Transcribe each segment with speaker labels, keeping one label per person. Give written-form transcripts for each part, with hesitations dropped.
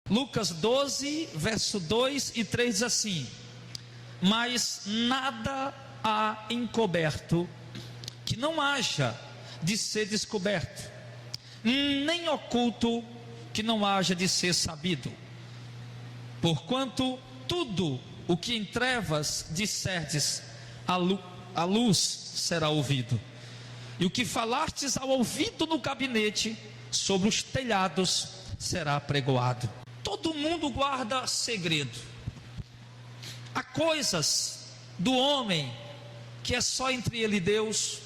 Speaker 1: Lucas 12, verso 2 e 3 diz assim: mas nada há encoberto que não haja de ser descoberto, nem oculto que não haja de ser sabido. Porquanto tudo o que em trevas disserdes, a luz será ouvido, e o que falastes ao ouvido no gabinete, sobre os telhados será pregoado. Todo mundo guarda segredo. Há coisas do homem que é só entre ele e Deus.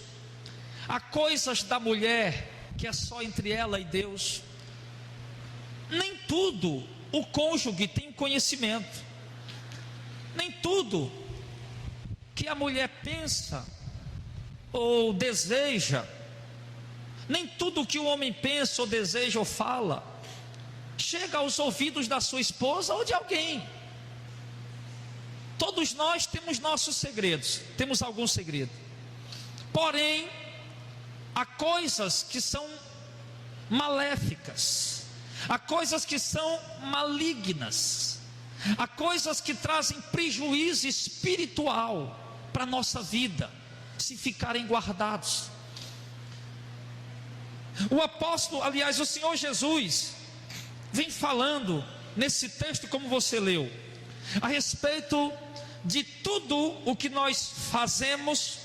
Speaker 1: Há coisas da mulher que é só entre ela e Deus. Nem tudo o cônjuge tem conhecimento. Nem tudo que a mulher pensa ou deseja, nem tudo que o homem pensa ou deseja ou fala chega aos ouvidos da sua esposa ou de alguém. Todos nós temos nossos segredos, temos algum segredo. Porém, há coisas que são maléficas, há coisas que são malignas, há coisas que trazem prejuízo espiritual para a nossa vida, se ficarem guardados. O apóstolo, aliás, o Senhor Jesus, vem falando nesse texto, como você leu, a respeito de tudo o que nós fazemos,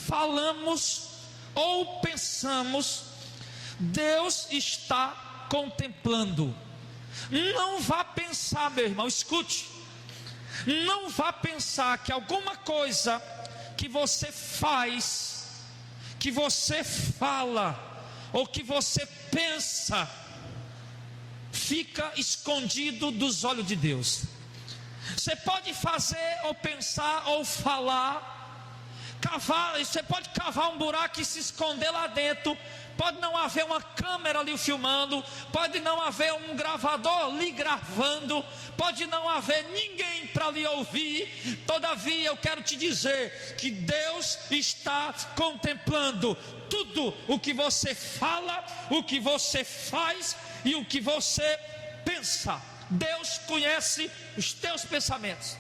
Speaker 1: falamos ou pensamos. Deus está contemplando. Não vá pensar, meu irmão, escute, não vá pensar que alguma coisa que você faz, que você fala ou que você pensa fica escondido dos olhos de Deus. Você pode fazer ou pensar ou falar, cavar, você pode cavar um buraco e se esconder lá dentro. Pode não haver uma câmera ali filmando, pode não haver um gravador lhe gravando, pode não haver ninguém para lhe ouvir. Todavia eu quero te dizer que Deus está contemplando tudo o que você fala, o que você faz e o que você pensa. Deus conhece os teus pensamentos.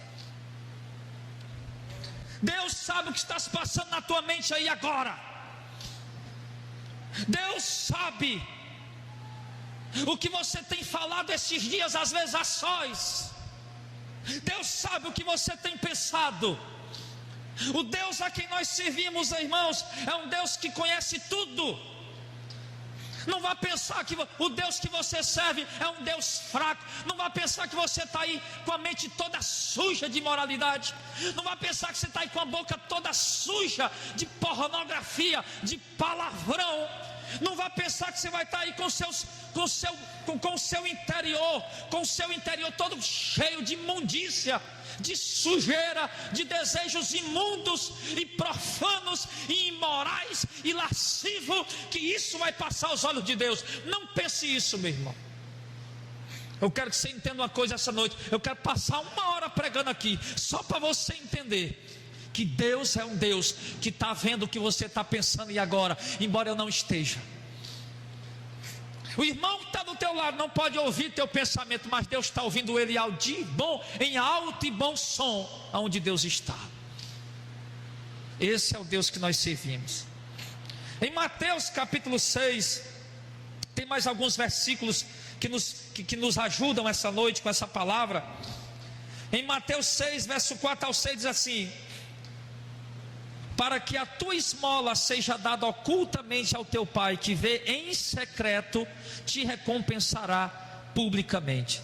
Speaker 1: Deus sabe o que está se passando na tua mente aí agora. Deus sabe o que você tem falado esses dias, às vezes a sós. Deus sabe o que você tem pensado. O Deus a quem nós servimos, irmãos, é um Deus que conhece tudo. Não vá pensar que o Deus que você serve é um Deus fraco. Não vá pensar que você está aí com a mente toda suja de imoralidade. Não vá pensar que você está aí com a boca toda suja de pornografia, de palavrão. Não vá pensar que você vai estar aí com o seu interior todo cheio de imundícia, de sujeira, de desejos imundos e profanos e imorais e lascivos, que isso vai passar aos olhos de Deus. Não pense isso, meu irmão. Eu quero que você entenda uma coisa essa noite. Eu quero passar 1 hora pregando aqui, só para você entender que Deus é um Deus que está vendo o que você está pensando e agora, embora eu não esteja. O irmão que está do teu lado não pode ouvir teu pensamento, mas Deus está ouvindo ele em alto e bom som, aonde Deus está. Esse é o Deus que nós servimos. Em Mateus capítulo 6, tem mais alguns versículos que nos ajudam essa noite com essa palavra. Em Mateus 6, verso 4 ao 6 diz assim: para que a tua esmola seja dada ocultamente ao teu pai, que vê em secreto, te recompensará publicamente.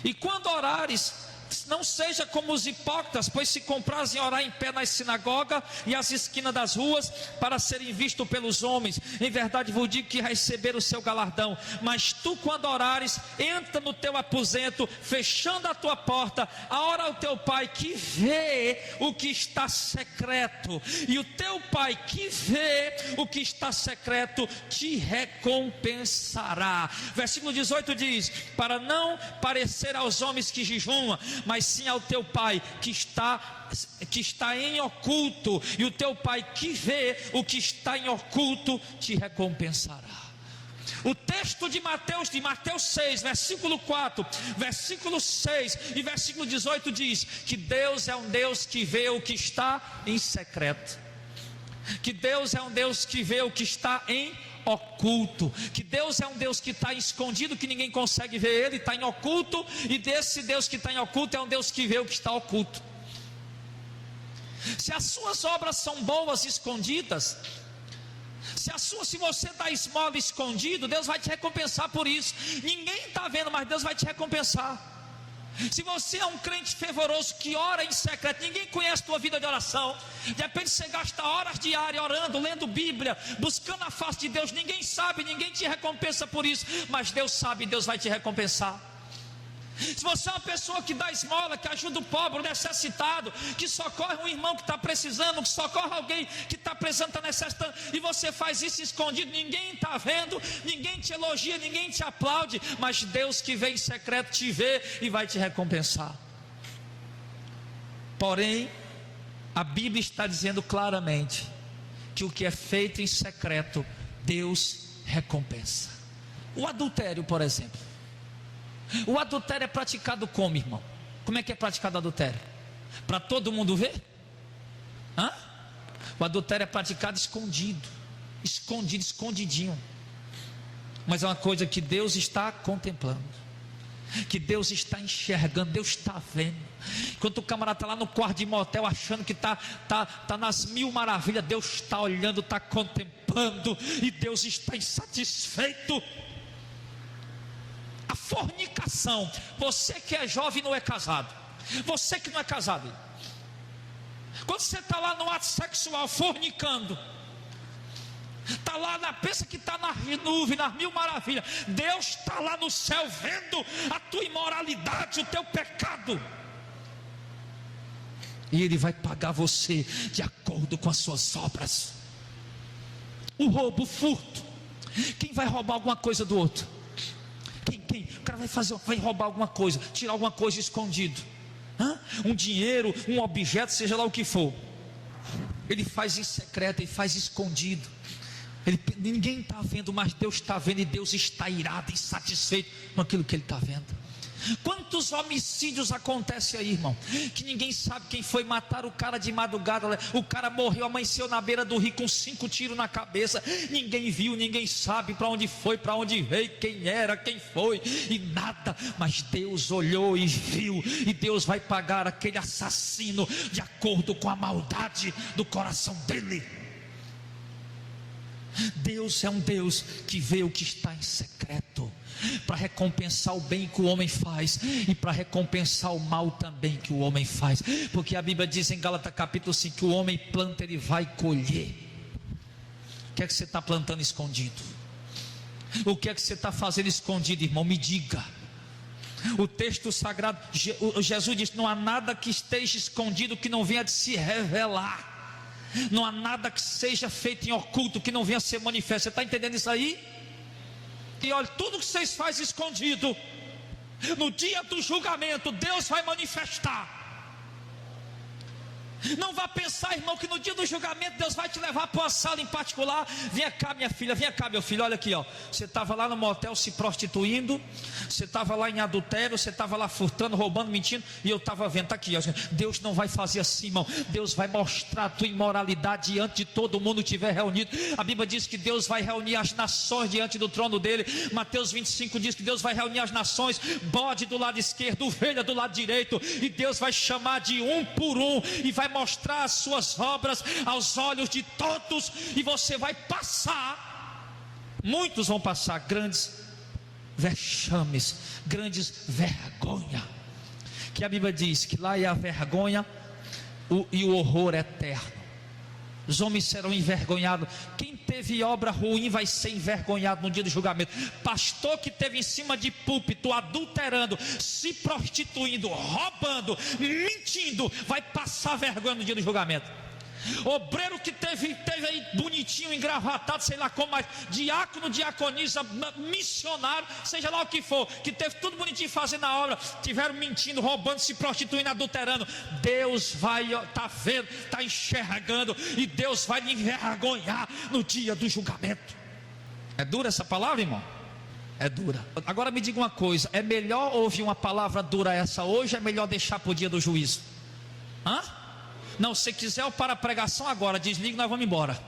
Speaker 1: E quando orares, não seja como os hipócritas, pois se comprazem orar em pé nas sinagogas e às esquinas das ruas, para serem vistos pelos homens. Em verdade vos digo que receber o seu galardão. Mas tu, quando orares, entra no teu aposento, fechando a tua porta, ora ao teu pai que vê o que está secreto, e o teu pai que vê o que está secreto te recompensará. Versículo 18 diz: para não parecer aos homens que jejuam, mas sim ao teu pai que está em oculto, e o teu pai que vê o que está em oculto te recompensará. O texto de Mateus 6, versículo 4, versículo 6 e versículo 18 diz que Deus é um Deus que vê o que está em secreto, que Deus é um Deus que vê o que está em oculto, que Deus é um Deus que está escondido, que ninguém consegue ver Ele, está em oculto, e desse Deus que está em oculto é um Deus que vê o que está oculto. Se as suas obras são boas escondidas, se você dá esmola escondido, Deus vai te recompensar por isso. Ninguém está vendo, mas Deus vai te recompensar. Se você é um crente fervoroso que ora em secreto, ninguém conhece a tua vida de oração, de repente você gasta horas diárias orando, lendo Bíblia, buscando a face de Deus, ninguém sabe, ninguém te recompensa por isso, mas Deus sabe, Deus vai te recompensar. Se você é uma pessoa que dá esmola, que ajuda o pobre, o necessitado, que socorre um irmão que está precisando, que socorre alguém que está precisando, está necessitando, e você faz isso escondido, ninguém está vendo, ninguém te elogia, ninguém te aplaude, mas Deus que vem em secreto te vê e vai te recompensar. Porém, a Bíblia está dizendo claramente que o que é feito em secreto, Deus recompensa. O adultério, por exemplo. O adultério é praticado como, irmão? Como é que é praticado o adultério? Para todo mundo ver? Hã? O adultério é praticado escondido, escondidinho. Mas é uma coisa que Deus está contemplando, que Deus está enxergando, Deus está vendo. Enquanto o camarada está lá no quarto de motel achando que está nas mil maravilhas, Deus está olhando, está contemplando, e Deus está insatisfeito. A fornicação, você que é jovem e não é casado, você que não é casado, quando você está lá no ato sexual fornicando, está lá, pensa que está na nuvem, nas mil maravilhas, Deus está lá no céu vendo a tua imoralidade, o teu pecado, e Ele vai pagar você de acordo com as suas obras. O roubo, o furto, quem vai roubar alguma coisa do outro? Quem? O cara vai roubar alguma coisa, tirar alguma coisa escondido, um dinheiro, um objeto, seja lá o que for. Ele faz em secreto, ele faz escondido. Ninguém está vendo, mas Deus está vendo, e Deus está irado, insatisfeito com aquilo que Ele está vendo. Quantos homicídios acontecem aí, irmão, que ninguém sabe quem foi, matar o cara de madrugada, o cara morreu, amanheceu na beira do rio com 5 tiros na cabeça, ninguém viu, ninguém sabe para onde foi, para onde veio, quem era, quem foi, e nada, mas Deus olhou e viu, e Deus vai pagar aquele assassino de acordo com a maldade do coração dele. Deus é um Deus que vê o que está em secreto, para recompensar o bem que o homem faz, e para recompensar o mal também que o homem faz, porque a Bíblia diz em Gálatas capítulo 5, que o homem planta, ele vai colher. O que é que você está plantando escondido? O que é que você está fazendo escondido, irmão? Me diga. O texto sagrado, Jesus diz: não há nada que esteja escondido que não venha de se revelar, não há nada que seja feito em oculto que não venha a ser manifesto. Você está entendendo isso aí? E olha, tudo que vocês fazem escondido, no dia do julgamento Deus vai manifestar. Não vá pensar, irmão, que no dia do julgamento Deus vai te levar para uma sala em particular. Vem cá, minha filha, vem cá, meu filho, olha aqui, ó. Você estava lá no motel se prostituindo, você estava lá em adultério, você estava lá furtando, roubando, mentindo, e eu estava vendo, está aqui, ó. Deus não vai fazer assim, irmão. Deus vai mostrar a tua imoralidade diante de todo mundo que estiver reunido. A Bíblia diz que Deus vai reunir as nações diante do trono dele. Mateus 25 diz que Deus vai reunir as nações, bode do lado esquerdo, ovelha do lado direito, e Deus vai chamar de um por um, e vai mostrar as suas obras aos olhos de todos, e você vai passar, muitos vão passar grandes vexames, grandes vergonha, que a Bíblia diz que lá é a vergonha e o horror eterno. Os homens serão envergonhados. Quem teve obra ruim vai ser envergonhado no dia do julgamento. Pastor que teve em cima de púlpito adulterando, se prostituindo, roubando, mentindo, vai passar vergonha no dia do julgamento. Obreiro que teve aí bonitinho, engravatado, sei lá como, mas diácono, diaconisa, missionário, seja lá o que for, que teve tudo bonitinho fazendo a obra, tiveram mentindo, roubando, se prostituindo, adulterando. Deus vai estar vendo, está enxergando, e Deus vai lhe envergonhar no dia do julgamento. É dura essa palavra, irmão? É dura. Agora me diga uma coisa: é melhor ouvir uma palavra dura essa hoje, ou é melhor deixar para o dia do juízo? Não, se quiser eu paro a pregação agora, desliga e nós vamos embora.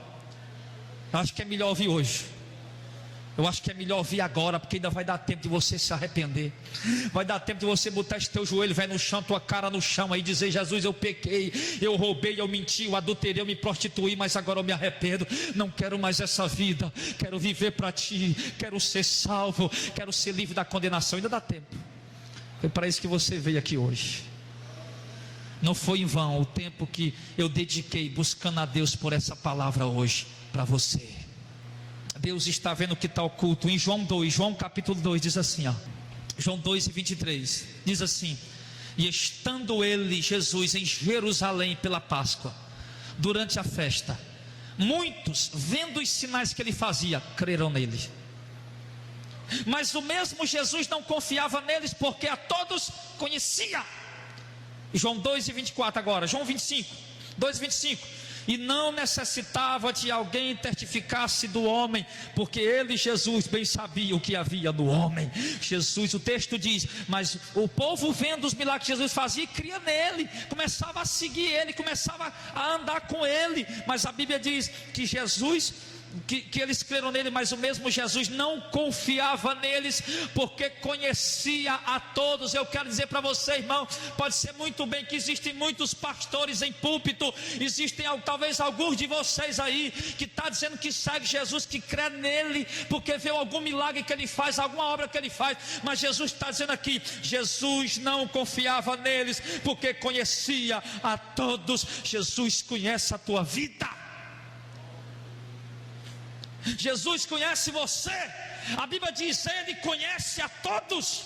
Speaker 1: Eu acho que é melhor ouvir hoje. Eu acho que é melhor ouvir agora, porque ainda vai dar tempo de você se arrepender. Vai dar tempo de você botar esse teu joelho, vai no chão, tua cara no chão aí, dizer: Jesus, eu pequei, eu roubei, eu menti, eu adulterei, eu me prostituí, mas agora eu me arrependo. Não quero mais essa vida, quero viver para ti, quero ser salvo, quero ser livre da condenação. Ainda dá tempo. Foi para isso que você veio aqui hoje. Não foi em vão o tempo que eu dediquei buscando a Deus por essa palavra hoje para você. Deus está vendo que está oculto. Em João 2, João capítulo 2 diz assim, João 2:23, diz assim: e estando ele, Jesus, em Jerusalém pela Páscoa, durante a festa, muitos, vendo os sinais que ele fazia, creram nele. Mas o mesmo Jesus não confiava neles, porque a todos conhecia. João 2:24 agora, João 2:25, e não necessitava de alguém testificasse do homem, porque ele, Jesus, bem sabia o que havia no homem. Jesus, o texto diz, mas o povo vendo os milagres que Jesus fazia, cria nele, começava a seguir ele, começava a andar com ele. Mas a Bíblia diz que Jesus, que eles creram nele, mas o mesmo Jesus não confiava neles, porque conhecia a todos. Eu quero dizer para você, irmão, pode ser muito bem que existem muitos pastores em púlpito, existem talvez alguns de vocês aí que está dizendo que segue Jesus, que crê nele, porque vê algum milagre que ele faz, alguma obra que ele faz, mas Jesus está dizendo aqui, Jesus não confiava neles, porque conhecia a todos. Jesus conhece a tua vida. Jesus conhece você. A Bíblia diz, ele conhece a todos.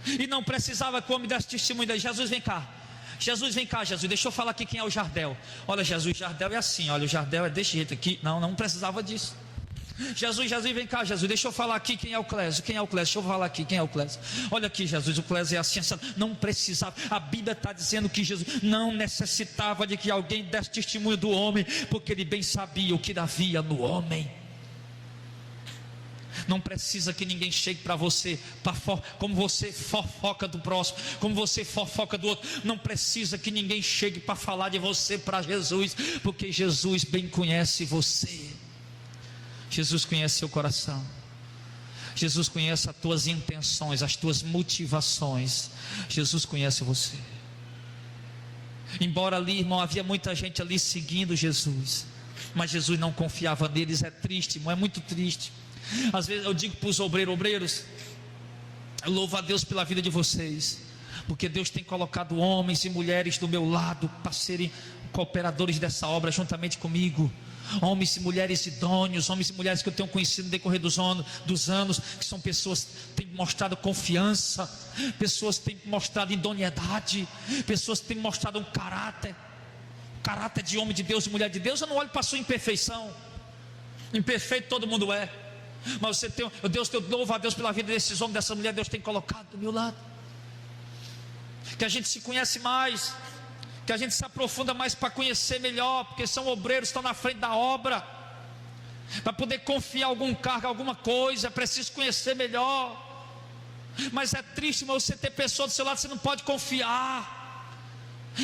Speaker 1: E não precisava que o homem desse testemunho dele. Jesus, vem cá. Jesus, vem cá, Jesus, deixa eu falar aqui quem é o Jardel. Olha, Jesus, Jardel é assim, olha, o Jardel é desse jeito aqui. Não precisava disso. Jesus, vem cá, Jesus, deixa eu falar aqui quem é o Clésio. Quem é o Clésio? Deixa eu falar aqui quem é o Clésio. Olha aqui, Jesus, o Clésio é assim. Não precisava. A Bíblia está dizendo que Jesus não necessitava de que alguém desse testemunho do homem, porque ele bem sabia o que havia no homem. Não precisa que ninguém chegue para você, como você fofoca do próximo, como você fofoca do outro. Não precisa que ninguém chegue para falar de você para Jesus, porque Jesus bem conhece você. Jesus conhece seu coração. Jesus conhece as tuas intenções, as tuas motivações. Jesus conhece você. Embora ali, irmão, havia muita gente ali seguindo Jesus, mas Jesus não confiava neles. É triste, irmão, é muito triste. Às vezes eu digo para os obreiros, eu louvo a Deus pela vida de vocês, porque Deus tem colocado homens e mulheres do meu lado para serem cooperadores dessa obra juntamente comigo. Homens e mulheres idôneos, homens e mulheres que eu tenho conhecido no decorrer dos anos, que são pessoas que têm mostrado confiança, pessoas que têm mostrado idoneidade, pessoas que têm mostrado um caráter de homem de Deus e mulher de Deus. Eu não olho para a sua imperfeição. Imperfeito todo mundo é, mas você tem, eu louvo a Deus pela vida desses homens, dessa mulher. Deus tem colocado do meu lado, que a gente se conhece mais, que a gente se aprofunda mais para conhecer melhor, porque são obreiros, estão na frente da obra. Para poder confiar algum cargo, alguma coisa, é preciso conhecer melhor. Mas é triste, mas você ter pessoas do seu lado, você não pode confiar.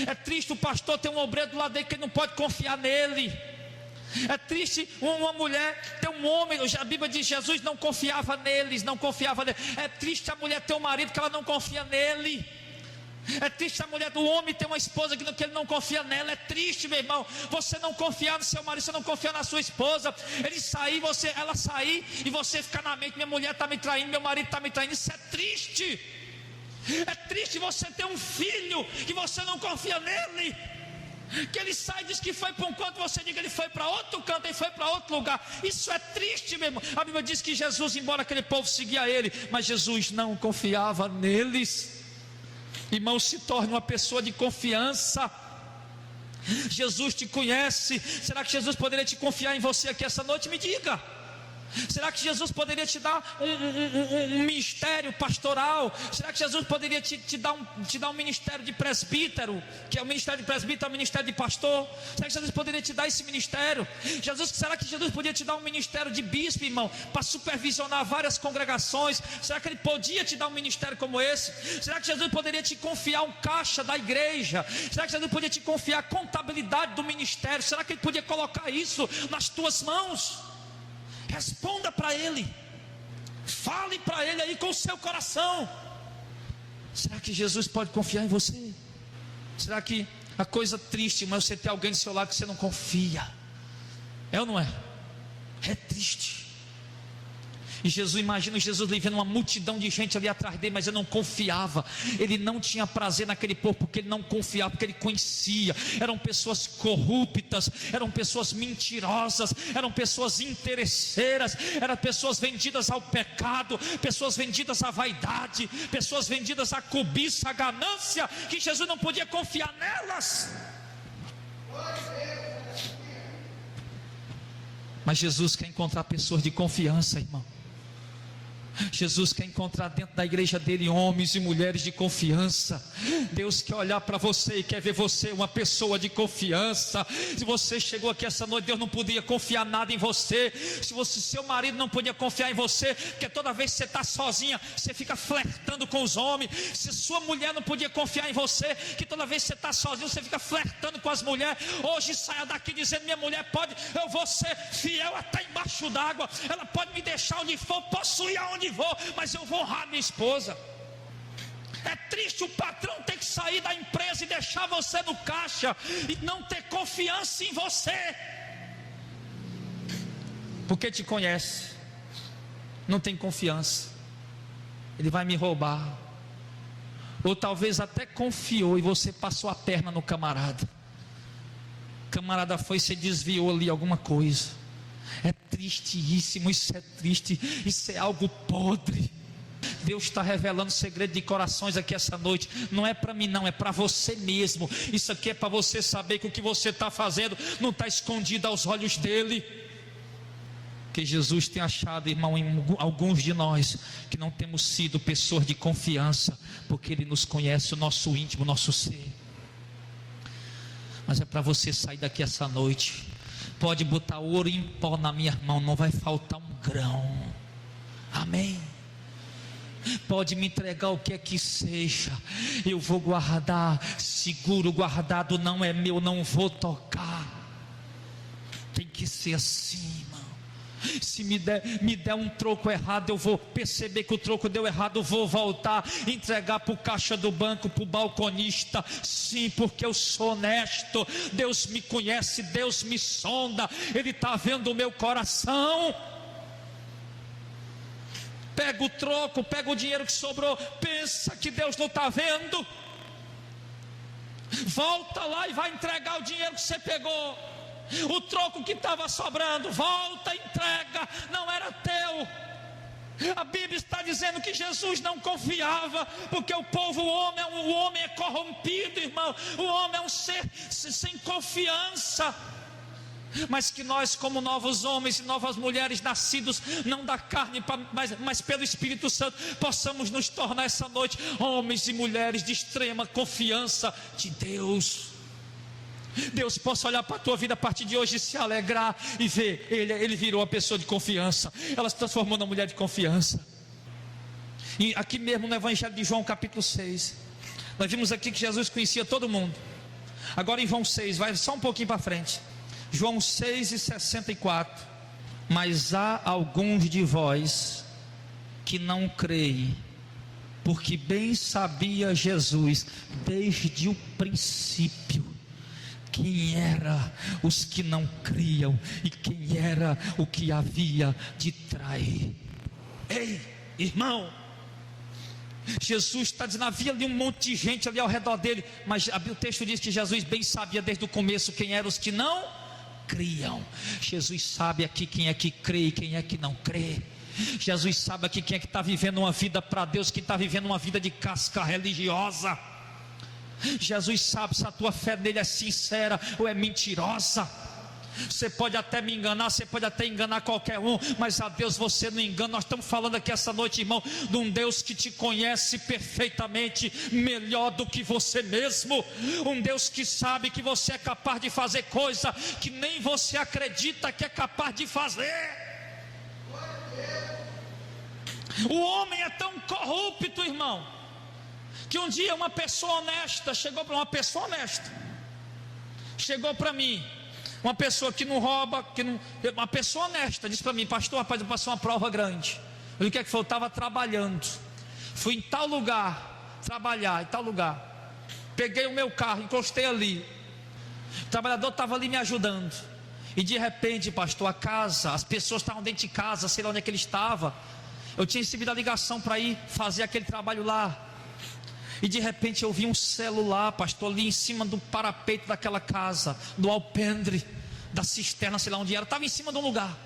Speaker 1: É triste o pastor ter um obreiro do lado dele que ele não pode confiar nele. É triste uma mulher ter um homem, a Bíblia diz, Jesus não confiava neles, não confiava nele. É triste a mulher ter um marido que ela não confia nele. É triste a mulher do homem ter uma esposa que ele não confia nela. É triste, meu irmão, você não confiar no seu marido, você não confiar na sua esposa. Ele sair, ela sair e você ficar na mente, minha mulher está me traindo, meu marido está me traindo. Isso é triste. É triste você ter um filho que você não confia nele, que ele sai e diz que foi para um canto, você diz que ele foi para outro canto, ele foi para outro lugar. Isso é triste, meu irmão. A Bíblia diz que Jesus, embora aquele povo seguia ele, mas Jesus não confiava neles. Irmão, se torne uma pessoa de confiança. Jesus te conhece. Será que Jesus poderia te confiar em você aqui essa noite? Me diga. Será que Jesus poderia te dar um ministério pastoral? Será que Jesus poderia te dar um ministério de presbítero? Que é o ministério de presbítero, é o ministério de pastor. Será que Jesus poderia te dar esse ministério? Será que Jesus podia te dar um ministério de bispo, irmão, para supervisionar várias congregações? Será que Ele podia te dar um ministério como esse? Será que Jesus poderia te confiar um caixa da igreja? Será que Jesus podia te confiar a contabilidade do ministério? Será que Ele podia colocar isso nas tuas mãos? Responda para Ele, fale para Ele aí com o seu coração. Será que Jesus pode confiar em você? Será que a coisa triste, mas você ter alguém do seu lado que você não confia? É ou não é? É triste. E Jesus, imagina Jesus vendo uma multidão de gente ali atrás dele, mas ele não confiava. Ele não tinha prazer naquele povo, porque ele não confiava, porque ele conhecia. Eram pessoas corruptas, eram pessoas mentirosas, eram pessoas interesseiras, eram pessoas vendidas ao pecado, pessoas vendidas à vaidade, pessoas vendidas à cobiça, à ganância, que Jesus não podia confiar nelas. Mas Jesus quer encontrar pessoas de confiança, irmão. Jesus quer encontrar dentro da igreja dele homens e mulheres de confiança. Deus quer olhar para você e quer ver você uma pessoa de confiança. Se você chegou aqui essa noite, Deus não podia confiar nada em você. Se seu marido não podia confiar em você, porque toda vez que você está sozinha, você fica flertando com os homens. Se sua mulher não podia confiar em você, que toda vez que você está sozinho, você fica flertando com as mulheres. Hoje saia daqui dizendo: minha mulher pode, eu vou ser fiel até embaixo d'água, ela pode me deixar onde for, posso ir aonde vou, mas eu vou honrar minha esposa. É triste o patrão ter que sair da empresa e deixar você no caixa e não ter confiança em você, porque te conhece, não tem confiança, ele vai me roubar. Ou talvez até confiou e você passou a perna no camarada. O camarada foi e se desviou ali alguma coisa. É tristíssimo, isso é triste, isso é algo podre. Deus está revelando segredo de corações aqui essa noite. Não é para mim não, é para você mesmo. Isso aqui é para você saber que o que você está fazendo não está escondido aos olhos dele. Que Jesus tem achado, irmão, em alguns de nós que não temos sido pessoas de confiança, porque Ele nos conhece, o nosso íntimo, o nosso ser. Mas é para você sair daqui essa noite. Pode botar ouro em pó na minha mão, não vai faltar um grão. Amém. Pode me entregar o que é que seja, eu vou guardar, seguro, guardado não é meu, não vou tocar. Tem que ser assim, irmão. Se me der um troco errado, eu vou perceber que o troco deu errado, eu vou voltar, entregar para o caixa do banco, para o balconista. Sim, porque eu sou honesto. Deus me conhece, Deus me sonda, Ele está vendo o meu coração. Pega o troco, pega o dinheiro que sobrou, pensa que Deus não está vendo. Volta lá e vai entregar o dinheiro que você pegou. O troco que estava sobrando, volta, entrega, não era teu. A Bíblia está dizendo que Jesus não confiava, porque o homem é corrompido, irmão. O homem é um ser sem confiança. Mas que nós, como novos homens e novas mulheres, nascidos não da carne, mas pelo Espírito Santo, possamos nos tornar essa noite homens e mulheres de extrema confiança de Deus. Deus possa olhar para a tua vida a partir de hoje e se alegrar e ver, ele virou uma pessoa de confiança, ela se transformou numa mulher de confiança. E aqui mesmo no Evangelho de João capítulo 6, nós vimos aqui que Jesus conhecia todo mundo. Agora em João 6, vai só um pouquinho para frente, João 6:64. Mas há alguns de vós que não creem, porque bem sabia Jesus desde o princípio quem era os que não criam e quem era o que havia de trair. Ei, irmão, Jesus está dizendo, havia ali um monte de gente ali ao redor dele, mas o texto diz que Jesus bem sabia desde o começo quem eram os que não criam. Jesus sabe aqui quem é que crê e quem é que não crê. Jesus sabe aqui quem é que está vivendo uma vida para Deus, quem está vivendo uma vida de casca religiosa. Jesus sabe se a tua fé nele é sincera ou é mentirosa. Você pode até me enganar, você pode até enganar qualquer um, mas a Deus você não engana. Nós estamos falando aqui essa noite, irmão, de um Deus que te conhece perfeitamente, melhor do que você mesmo. Um Deus que sabe que você é capaz de fazer coisa que nem você acredita que é capaz de fazer. O homem é tão corrupto, irmão, que um dia uma pessoa honesta chegou para mim, uma pessoa que não rouba, uma pessoa honesta, disse para mim: pastor, rapaz, eu passei uma prova grande. Eu, o que é que foi? Eu estava trabalhando, fui em tal lugar trabalhar, em tal lugar, peguei o meu carro, encostei ali, o trabalhador estava ali me ajudando, e de repente, pastor, a casa, as pessoas estavam dentro de casa, sei lá onde é que ele estava. Eu tinha recebido a ligação para ir fazer aquele trabalho lá, e de repente eu vi um celular, pastor, ali em cima do parapeito daquela casa, do alpendre, da cisterna, sei lá onde era, estava em cima de um lugar,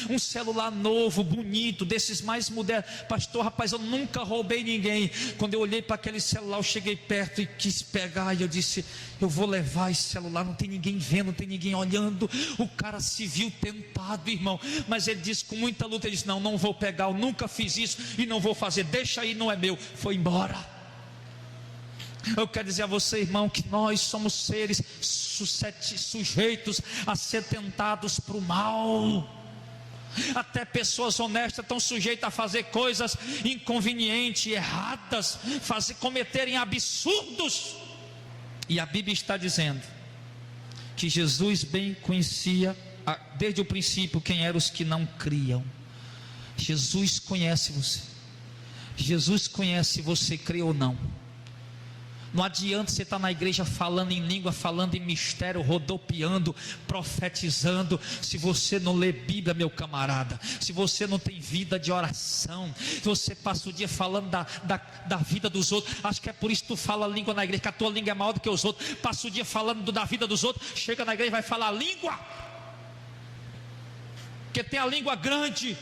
Speaker 1: um celular novo, bonito, desses mais modernos. Pastor, rapaz, eu nunca roubei ninguém. Quando eu olhei para aquele celular, eu cheguei perto e quis pegar, e eu disse: eu vou levar esse celular, não tem ninguém vendo, não tem ninguém olhando. O cara se viu tentado, irmão, mas ele disse com muita luta, ele disse: não vou pegar, eu nunca fiz isso e não vou fazer, deixa aí, não é meu. Foi embora. Eu quero dizer a você, irmão, que nós somos seres sujeitos a ser tentados para o mal. Até pessoas honestas estão sujeitas a fazer coisas inconvenientes, erradas, cometerem absurdos. E a Bíblia está dizendo que Jesus bem conhecia desde o princípio quem eram os que não criam. Jesus conhece você. Jesus conhece você, crê ou não. Não adianta você estar na igreja falando em língua, falando em mistério, rodopiando, profetizando, se você não lê Bíblia, meu camarada, se você não tem vida de oração, se você passa o dia falando da vida dos outros. Acho que é por isso que tu fala língua na igreja, que a tua língua é maior do que os outros. Passa o dia falando da vida dos outros, chega na igreja e vai falar língua, porque tem a língua grande.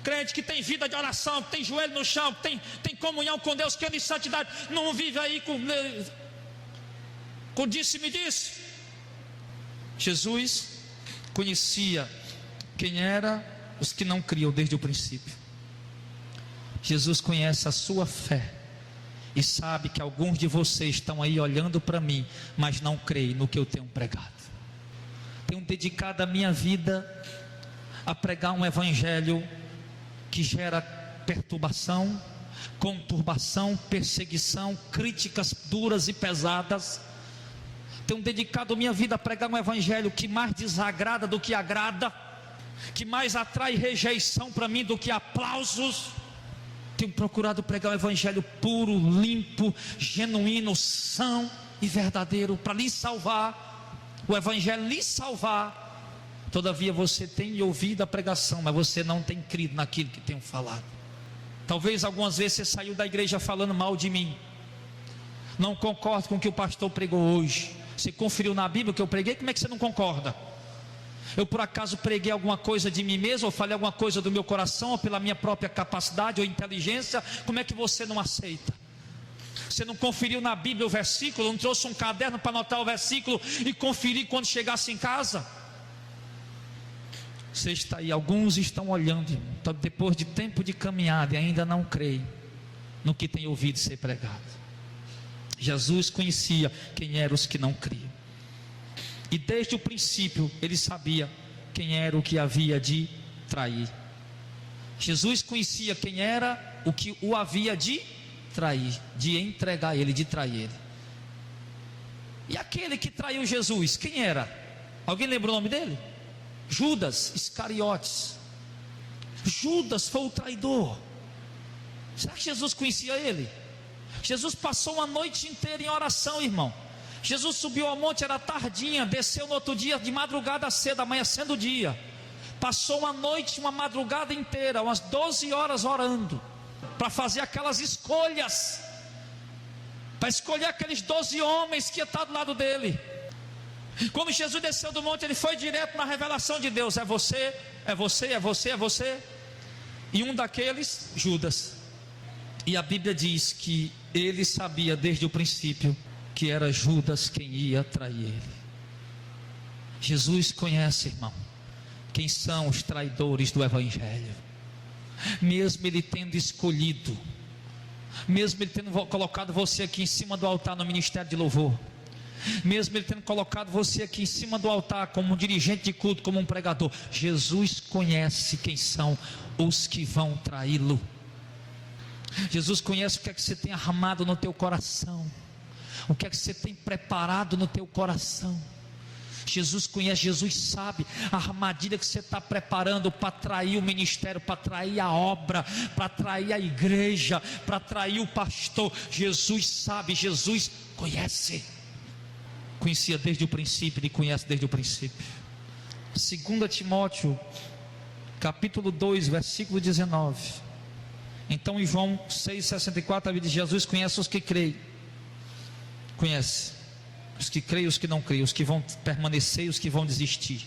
Speaker 1: Crente que tem vida de oração, que tem joelho no chão, que tem comunhão com Deus, que anda em santidade, não vive aí com disse-me disse. Jesus conhecia quem era os que não criam desde o princípio. Jesus conhece a sua fé e sabe que alguns de vocês estão aí olhando para mim, mas não creem no que eu tenho pregado. Tenho dedicado a minha vida a pregar um evangelho que gera perturbação, conturbação, perseguição, críticas duras e pesadas. Tenho dedicado minha vida a pregar um evangelho que mais desagrada do que agrada, que mais atrai rejeição para mim do que aplausos. Tenho procurado pregar um evangelho puro, limpo, genuíno, são e verdadeiro, para lhe salvar, o evangelho lhe salvar. Todavia você tem ouvido a pregação, mas você não tem crido naquilo que tenho falado. Talvez algumas vezes você saiu da igreja falando mal de mim, não concorda com o que o pastor pregou hoje. Você conferiu na Bíblia o que eu preguei, como é que você não concorda? Eu por acaso preguei alguma coisa de mim mesmo, ou falei alguma coisa do meu coração, ou pela minha própria capacidade ou inteligência, como é que você não aceita? Você não conferiu na Bíblia o versículo, não trouxe um caderno para anotar o versículo e conferir quando chegasse em casa? Você está aí, alguns estão olhando, então, depois de tempo de caminhada, e ainda não creem no que tem ouvido ser pregado. Jesus conhecia quem eram os que não criam, e desde o princípio ele sabia quem era o que havia de trair. Jesus conhecia quem era o que o havia de trair, de entregar ele, de trair ele. E aquele que traiu Jesus, quem era? Alguém lembra o nome dele? Judas Iscariotes. Judas foi o traidor. Será que Jesus conhecia ele? Jesus passou uma noite inteira em oração, irmão. Jesus subiu ao monte, era tardinha, desceu no outro dia de madrugada cedo, amanhecendo o dia. Passou uma noite, uma madrugada inteira, umas 12 horas orando, para fazer aquelas escolhas, para escolher aqueles 12 homens que iam estar do lado dele. Quando Jesus desceu do monte, ele foi direto na revelação de Deus: é você, é você, é você, é você. E um daqueles, Judas. E a Bíblia diz que ele sabia desde o princípio que era Judas quem ia trair ele. Jesus conhece, irmão, quem são os traidores do Evangelho. Mesmo Ele tendo escolhido, mesmo Ele tendo colocado você aqui em cima do altar no ministério de louvor, mesmo Ele tendo colocado você aqui em cima do altar como um dirigente de culto, como um pregador, Jesus conhece quem são os que vão traí-lo. Jesus conhece o que é que você tem armado no teu coração, o que é que você tem preparado no teu coração. Jesus conhece, Jesus sabe a armadilha que você está preparando para trair o ministério, para trair a obra, para trair a igreja, para trair o pastor. Jesus sabe, Jesus conhece. Conhecia desde o princípio, Ele conhece desde o princípio. 2 Timóteo capítulo 2, versículo 19. Então em João 6,64 a Bíblia diz: Jesus conhece os que creem. Conhece os que creem e os que não creem, os que vão permanecer e os que vão desistir,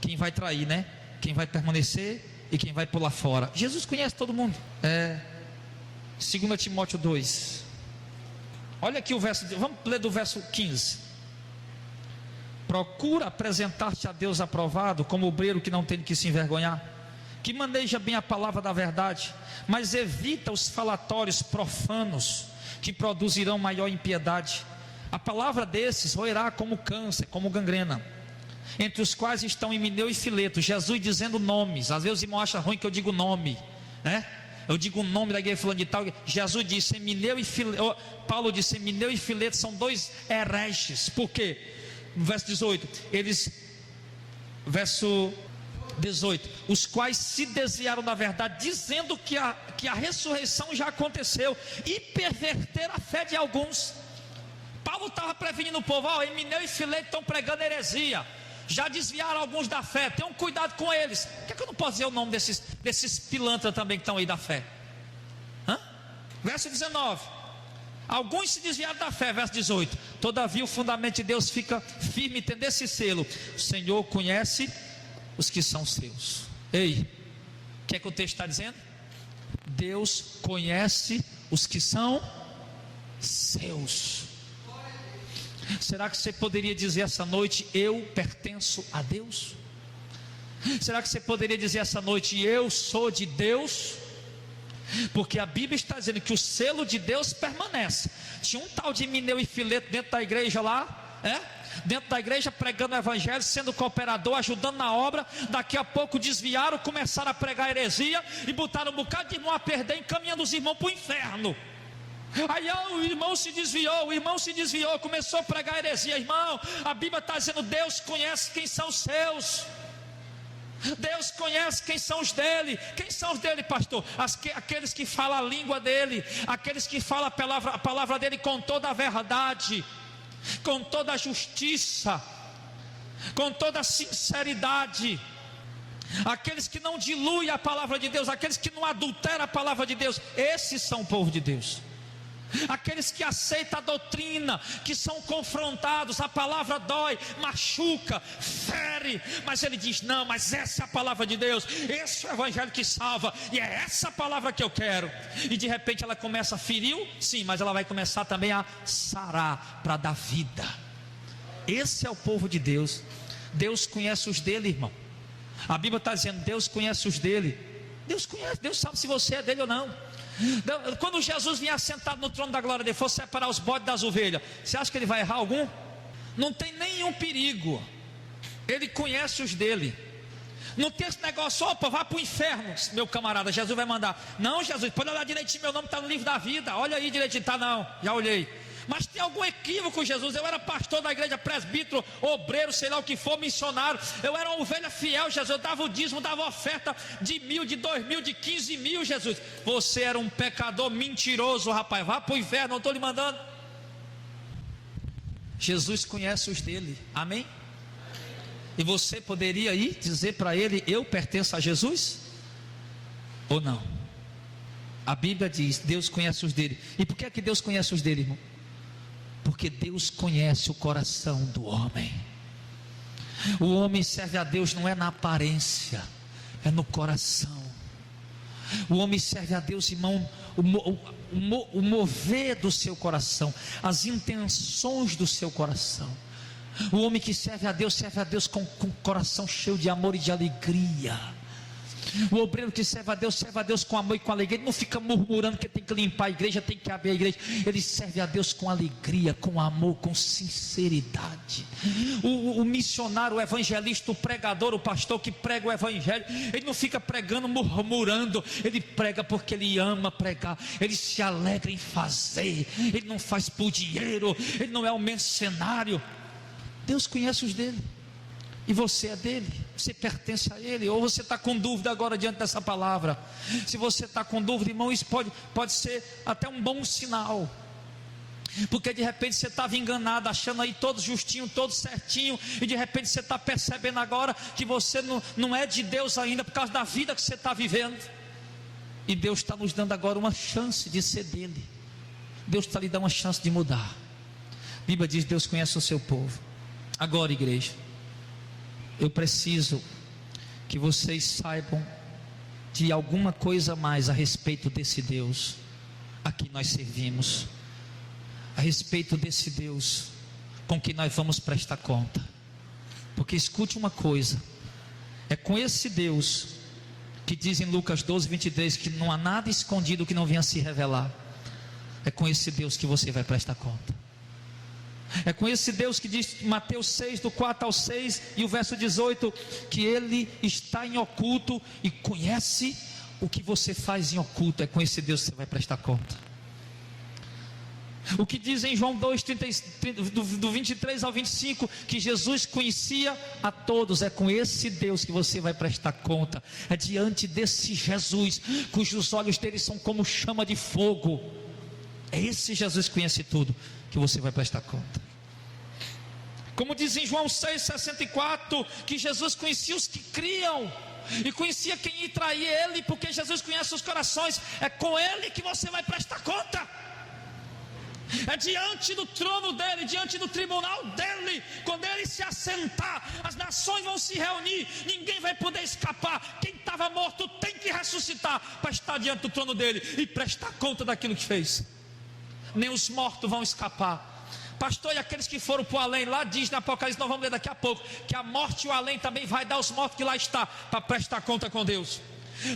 Speaker 1: quem vai trair, né? Quem vai permanecer e quem vai pular fora. Jesus conhece todo mundo. 2 Timóteo 2. Olha aqui o verso, vamos ler do verso 15. Procura apresentar-te a Deus aprovado, como obreiro que não tem de que se envergonhar, que maneja bem a palavra da verdade, mas evita os falatórios profanos, que produzirão maior impiedade. A palavra desses roerá como câncer, como gangrena, entre os quais estão Himeneu e Fileto. Jesus dizendo nomes. Às vezes os irmãos acham ruim que eu digo nome, né? Eu digo o nome da igreja fulano de tal. Jesus disse Himeneu e Fileto. Paulo disse Himeneu e Fileto são dois hereges. Por quê? No verso 18, verso 18, os quais se desviaram da verdade, dizendo que a ressurreição já aconteceu, e perverteram a fé de alguns. Paulo estava prevenindo o povo: Himeneu e Fileto estão pregando heresia, já desviaram alguns da fé, tenham cuidado com eles. Por que eu não posso dizer o nome desses pilantras também que estão aí da fé? Verso 19, alguns se desviaram da fé. Verso 18, todavia o fundamento de Deus fica firme, tendo esse selo: o Senhor conhece os que são seus. Ei, o que é que o texto está dizendo? Deus conhece os que são seus. Será que você poderia dizer essa noite: eu pertenço a Deus? Será que você poderia dizer essa noite: eu sou de Deus? Porque a Bíblia está dizendo que o selo de Deus permanece. Tinha um tal de Himeneu e Fileto dentro da igreja lá, dentro da igreja, pregando o evangelho, sendo cooperador, ajudando na obra. Daqui a pouco desviaram, começaram a pregar heresia e botaram um bocado de irmão a perder, encaminhando os irmãos para o inferno. Aí o irmão se desviou, começou a pregar heresia. Irmão, a Bíblia está dizendo: Deus conhece quem são os seus. Deus conhece quem são os dele. Quem são os dele, pastor? Aqueles que falam a língua dele, aqueles que falam a palavra dele com toda a verdade, com toda a justiça, com toda a sinceridade, aqueles que não diluem a palavra de Deus, aqueles que não adulteram a palavra de Deus. Esses são o povo de Deus. Aqueles que aceitam a doutrina, que são confrontados, a palavra dói, machuca, fere, mas ele diz: não, mas essa é a palavra de Deus, esse é o evangelho que salva, e é essa palavra que eu quero. E de repente ela começa a ferir, sim, mas ela vai começar também a sarar, para dar vida. Esse é o povo de Deus. Deus conhece os dele, irmão. A Bíblia está dizendo: Deus conhece os dele. Deus conhece, Deus sabe se você é dele ou não. Quando Jesus vinha sentado no trono da glória dele, for separar os bodes das ovelhas, você acha que ele vai errar algum? Não tem nenhum perigo. Ele conhece os dele. Não tem esse negócio: opa, vá para o inferno, meu camarada, Jesus vai mandar. Não, Jesus, pode olhar direitinho, meu nome está no livro da vida. Olha aí direitinho. Está não, já olhei. Mas tem algum equívoco, Jesus? Eu era pastor da igreja, presbítero, obreiro, sei lá o que for, missionário. Eu era uma ovelha fiel, Jesus. Eu dava o dízimo, dava oferta de 1.000, de 2.000, de 15.000, Jesus. Você era um pecador mentiroso, rapaz. Vá para o inferno, não estou lhe mandando. Jesus conhece os dele, amém? E você poderia ir dizer para ele: eu pertenço a Jesus? Ou não? A Bíblia diz: Deus conhece os dele. E por que é que Deus conhece os dele, irmão? Porque Deus conhece o coração do homem. O homem serve a Deus não é na aparência, é no coração. O homem serve a Deus, irmão, o mover do seu coração, as intenções do seu coração. O homem que serve a Deus com o coração cheio de amor e de alegria. O obreiro que serve a Deus com amor e com alegria. Ele não fica murmurando que tem que limpar a igreja, tem que abrir a igreja. Ele serve a Deus com alegria, com amor, com sinceridade. O missionário, o evangelista, o pregador, o pastor que prega o evangelho, ele não fica pregando murmurando. Ele prega porque ele ama pregar. Ele se alegra em fazer. Ele não faz por dinheiro. Ele não é um mercenário. Deus conhece os dele. E você é dele, você pertence a ele. Ou você está com dúvida agora diante dessa palavra? Se você está com dúvida, irmão, isso pode ser até um bom sinal. Porque de repente você estava enganado, achando aí todo justinho, todo certinho, e de repente você está percebendo agora que você não é de Deus ainda, por causa da vida que você está vivendo. E Deus está nos dando agora uma chance de ser dele. Deus está lhe dando uma chance de mudar. A Bíblia diz: Deus conhece o seu povo. Agora, igreja, eu preciso que vocês saibam de alguma coisa mais a respeito desse Deus a quem nós servimos, a respeito desse Deus com quem nós vamos prestar conta. Porque escute uma coisa: é com esse Deus que diz em Lucas 12:23 que não há nada escondido que não venha se revelar. É com esse Deus que você vai prestar conta. É com esse Deus que diz em Mateus 6, do 4 ao 6 e o verso 18, que Ele está em oculto e conhece o que você faz em oculto. É com esse Deus que você vai prestar conta. O que diz em João 2, do 23 ao 25, que Jesus conhecia a todos. É com esse Deus que você vai prestar conta. É diante desse Jesus, cujos olhos dele são como chama de fogo. É esse Jesus que conhece tudo, que você vai prestar conta. Como diz em João 6,64, que Jesus conhecia os que criam, e conhecia quem ia trair ele, porque Jesus conhece os corações. É com ele que você vai prestar conta. É diante do trono dele, diante do tribunal dele. Quando ele se assentar, as nações vão se reunir, ninguém vai poder escapar. Quem estava morto tem que ressuscitar para estar diante do trono dele e prestar conta daquilo que fez. Nem os mortos vão escapar. Pastor, e aqueles que foram para o além, lá diz na Apocalipse, nós vamos ler daqui a pouco, que a morte e o além também vai dar os mortos que lá está, para prestar conta com Deus.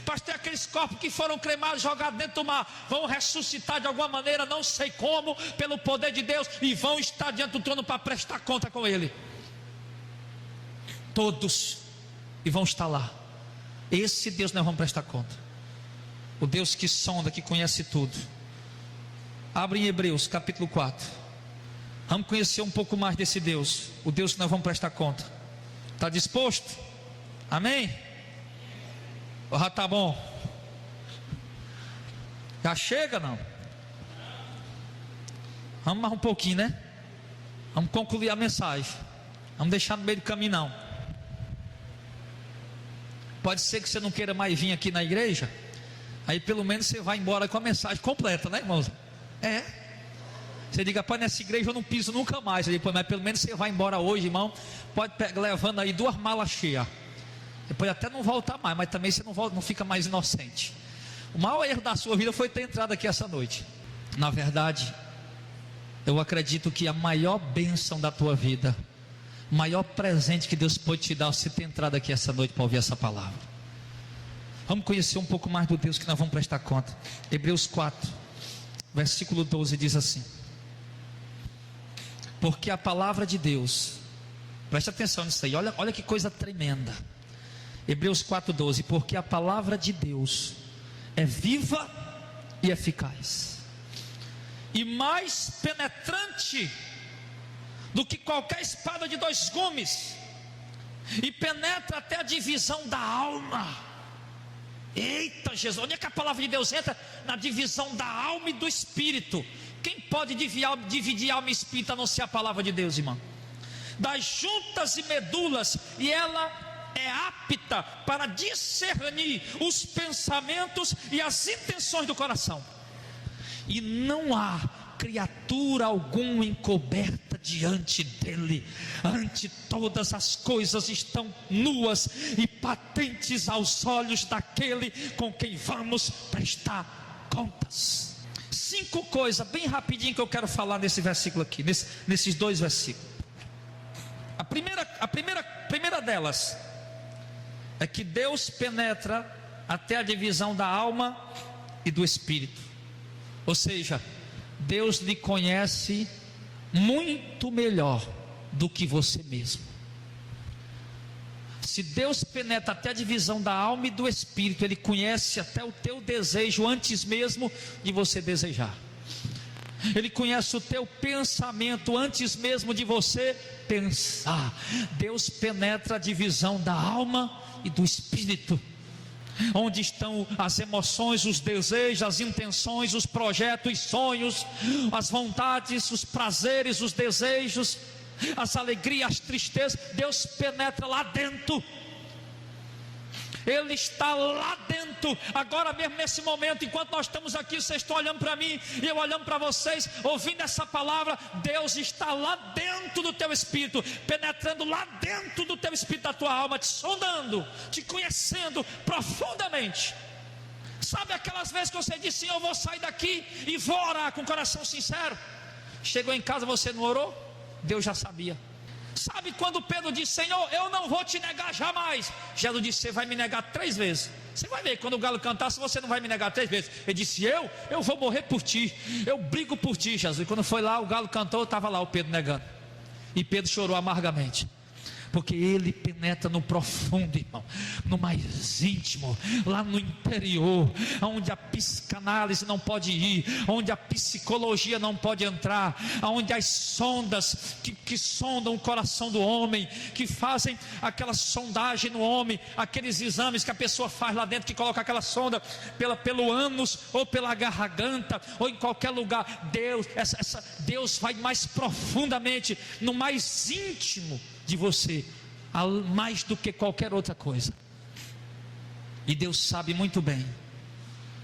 Speaker 1: Pastor, aqueles corpos que foram cremados, jogados dentro do mar, vão ressuscitar de alguma maneira, não sei como, pelo poder de Deus, e vão estar diante do trono para prestar conta com Ele. Todos, e vão estar lá. Esse Deus nós vamos prestar conta. O Deus que sonda, que conhece tudo. Abre em Hebreus capítulo 4. Vamos conhecer um pouco mais desse Deus, o Deus que nós vamos prestar conta. Está disposto? Amém? Já está bom? Já chega não? Vamos mais um pouquinho, né? Vamos concluir a mensagem. Vamos deixar no meio do caminho não. Pode ser que você não queira mais vir aqui na igreja. Aí pelo menos você vai embora com a mensagem completa, né, irmãos? É. Você diga: pai, nessa igreja eu não piso nunca mais. Depois, mas pelo menos você vai embora hoje, irmão. Pode pegar, levando aí 2 malas cheias. Depois até não voltar mais, mas também você não volta, não fica mais inocente. O maior erro da sua vida foi ter entrado aqui essa noite. Na verdade, eu acredito que a maior bênção da tua vida, o maior presente que Deus pode te dar, é você ter entrado aqui essa noite para ouvir essa palavra. Vamos conhecer um pouco mais do Deus que nós vamos prestar conta. Hebreus 4, versículo 12 diz assim: porque a palavra de Deus, preste atenção nisso aí, olha que coisa tremenda. Hebreus 4,12: porque a palavra de Deus é viva e eficaz, e mais penetrante do que qualquer espada de 2 gumes, e penetra até a divisão da alma. Eita Jesus, onde é que a palavra de Deus entra? Na divisão da alma e do espírito. Quem pode dividir alma e espírito a não ser a palavra de Deus, irmão? Das juntas e medulas, e ela é apta para discernir os pensamentos e as intenções do coração. E não há criatura alguma encoberta diante dele. Ante todas as coisas estão nuas e patentes aos olhos daquele com quem vamos prestar contas. 5 coisas bem rapidinho que eu quero falar nesse versículo aqui, nesses 2 versículos. A primeira delas é que Deus penetra até a divisão da alma e do espírito. Ou seja, Deus lhe conhece muito melhor do que você mesmo. Se Deus penetra até a divisão da alma e do espírito, Ele conhece até o teu desejo antes mesmo de você desejar. Ele conhece o teu pensamento antes mesmo de você pensar. Deus penetra a divisão da alma e do espírito, onde estão as emoções, os desejos, as intenções, os projetos, os sonhos, as vontades, os prazeres, os desejos, as alegrias, as tristezas. Deus penetra lá dentro. Ele está lá dentro, agora mesmo nesse momento, enquanto nós estamos aqui, vocês estão olhando para mim, e eu olhando para vocês, ouvindo essa palavra. Deus está lá dentro do teu espírito, penetrando lá dentro do teu espírito, da tua alma, te sondando, te conhecendo profundamente. Sabe aquelas vezes que você disse: eu vou sair daqui e vou orar com o coração sincero? Chegou em casa, você não orou? Deus já sabia. Sabe quando Pedro disse: Senhor, eu não vou te negar jamais? Jesus disse: você vai me negar 3 vezes. Você vai ver, quando o galo cantar, se você não vai me negar 3 vezes. Ele disse: eu vou morrer por ti, eu brigo por ti, Jesus. E quando foi lá, o galo cantou, estava lá o Pedro negando. E Pedro chorou amargamente, porque Ele penetra no profundo, irmão, no mais íntimo, lá no interior, onde a psicanálise não pode ir, onde a psicologia não pode entrar, onde as sondas que sondam o coração do homem, que fazem aquela sondagem no homem, aqueles exames que a pessoa faz lá dentro, que coloca aquela sonda pelo ânus, ou pela garganta, ou em qualquer lugar. Deus vai mais profundamente, no mais íntimo de você, mais do que qualquer outra coisa. E Deus sabe muito bem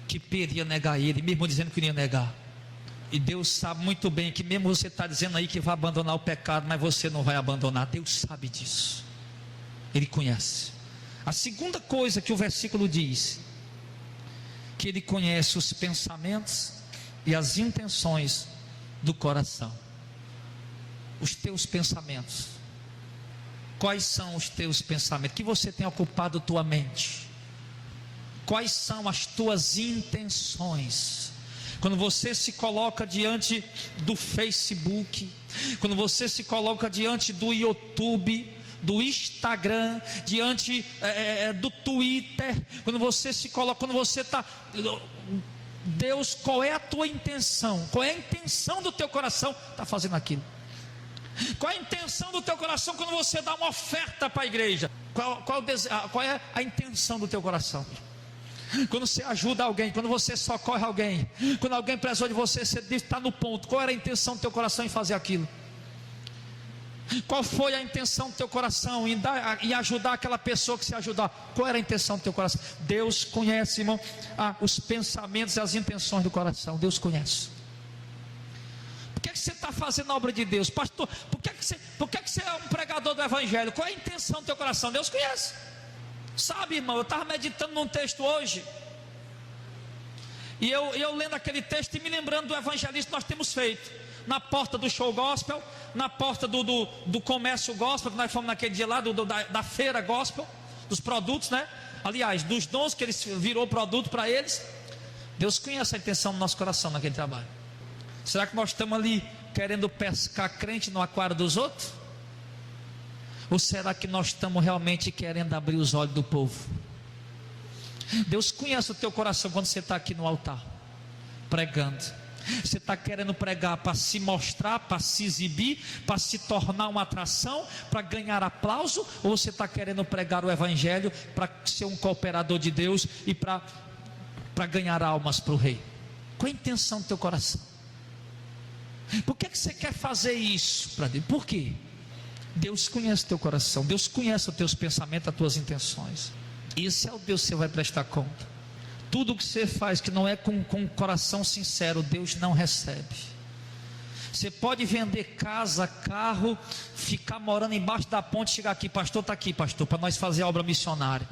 Speaker 1: que Pedro ia negar Ele, mesmo dizendo que não ia negar. E Deus sabe muito bem que mesmo você está dizendo aí que vai abandonar o pecado, mas você não vai abandonar. Deus sabe disso, Ele conhece. A segunda coisa que o versículo diz, que Ele conhece os pensamentos e as intenções do coração. Os teus pensamentos. Quais são os teus pensamentos? Que você tem ocupado tua mente? Quais são as tuas intenções? Quando você se coloca diante do Facebook, quando você se coloca diante do YouTube, do Instagram, diante do Twitter, quando você se coloca, quando você está... Deus, qual é a tua intenção? Qual é a intenção do teu coração? Está fazendo aquilo. Qual é a intenção do teu coração quando você dá uma oferta para a igreja? Qual é a intenção do teu coração? Quando você ajuda alguém, quando você socorre alguém, quando alguém precisou de você, você está no ponto. Qual era a intenção do teu coração em fazer aquilo? Qual foi a intenção do teu coração em ajudar aquela pessoa que se ajudar? Qual era a intenção do teu coração? Deus conhece, irmão, os pensamentos e as intenções do coração. Deus conhece. Por que você está fazendo a obra de Deus? Pastor, por que você é um pregador do Evangelho? Qual é a intenção do teu coração? Deus conhece. Sabe, irmão, eu estava meditando num texto hoje, e eu lendo aquele texto e me lembrando do evangelismo que nós temos feito na porta do show gospel, na porta do comércio gospel, que nós fomos naquele dia lá, da feira gospel, dos produtos, né? Aliás, dos dons que eles virou produto para eles. Deus conhece a intenção do nosso coração naquele trabalho. Será que nós estamos ali querendo pescar crente no aquário dos outros? Ou será que nós estamos realmente querendo abrir os olhos do povo? Deus conhece o teu coração quando você está aqui no altar, pregando. Você está querendo pregar para se mostrar, para se exibir, para se tornar uma atração, para ganhar aplauso? Ou você está querendo pregar o Evangelho para ser um cooperador de Deus e para ganhar almas para o Rei? Qual é a intenção do teu coração? Por que você quer fazer isso para Deus? Por quê? Deus conhece o teu coração, Deus conhece os teus pensamentos, as tuas intenções. Esse é o Deus que você vai prestar conta. Tudo que você faz que não é com o coração sincero, Deus não recebe. Você pode vender casa, carro, ficar morando embaixo da ponte, chegar aqui: pastor, está aqui, pastor, para nós fazer a obra missionária.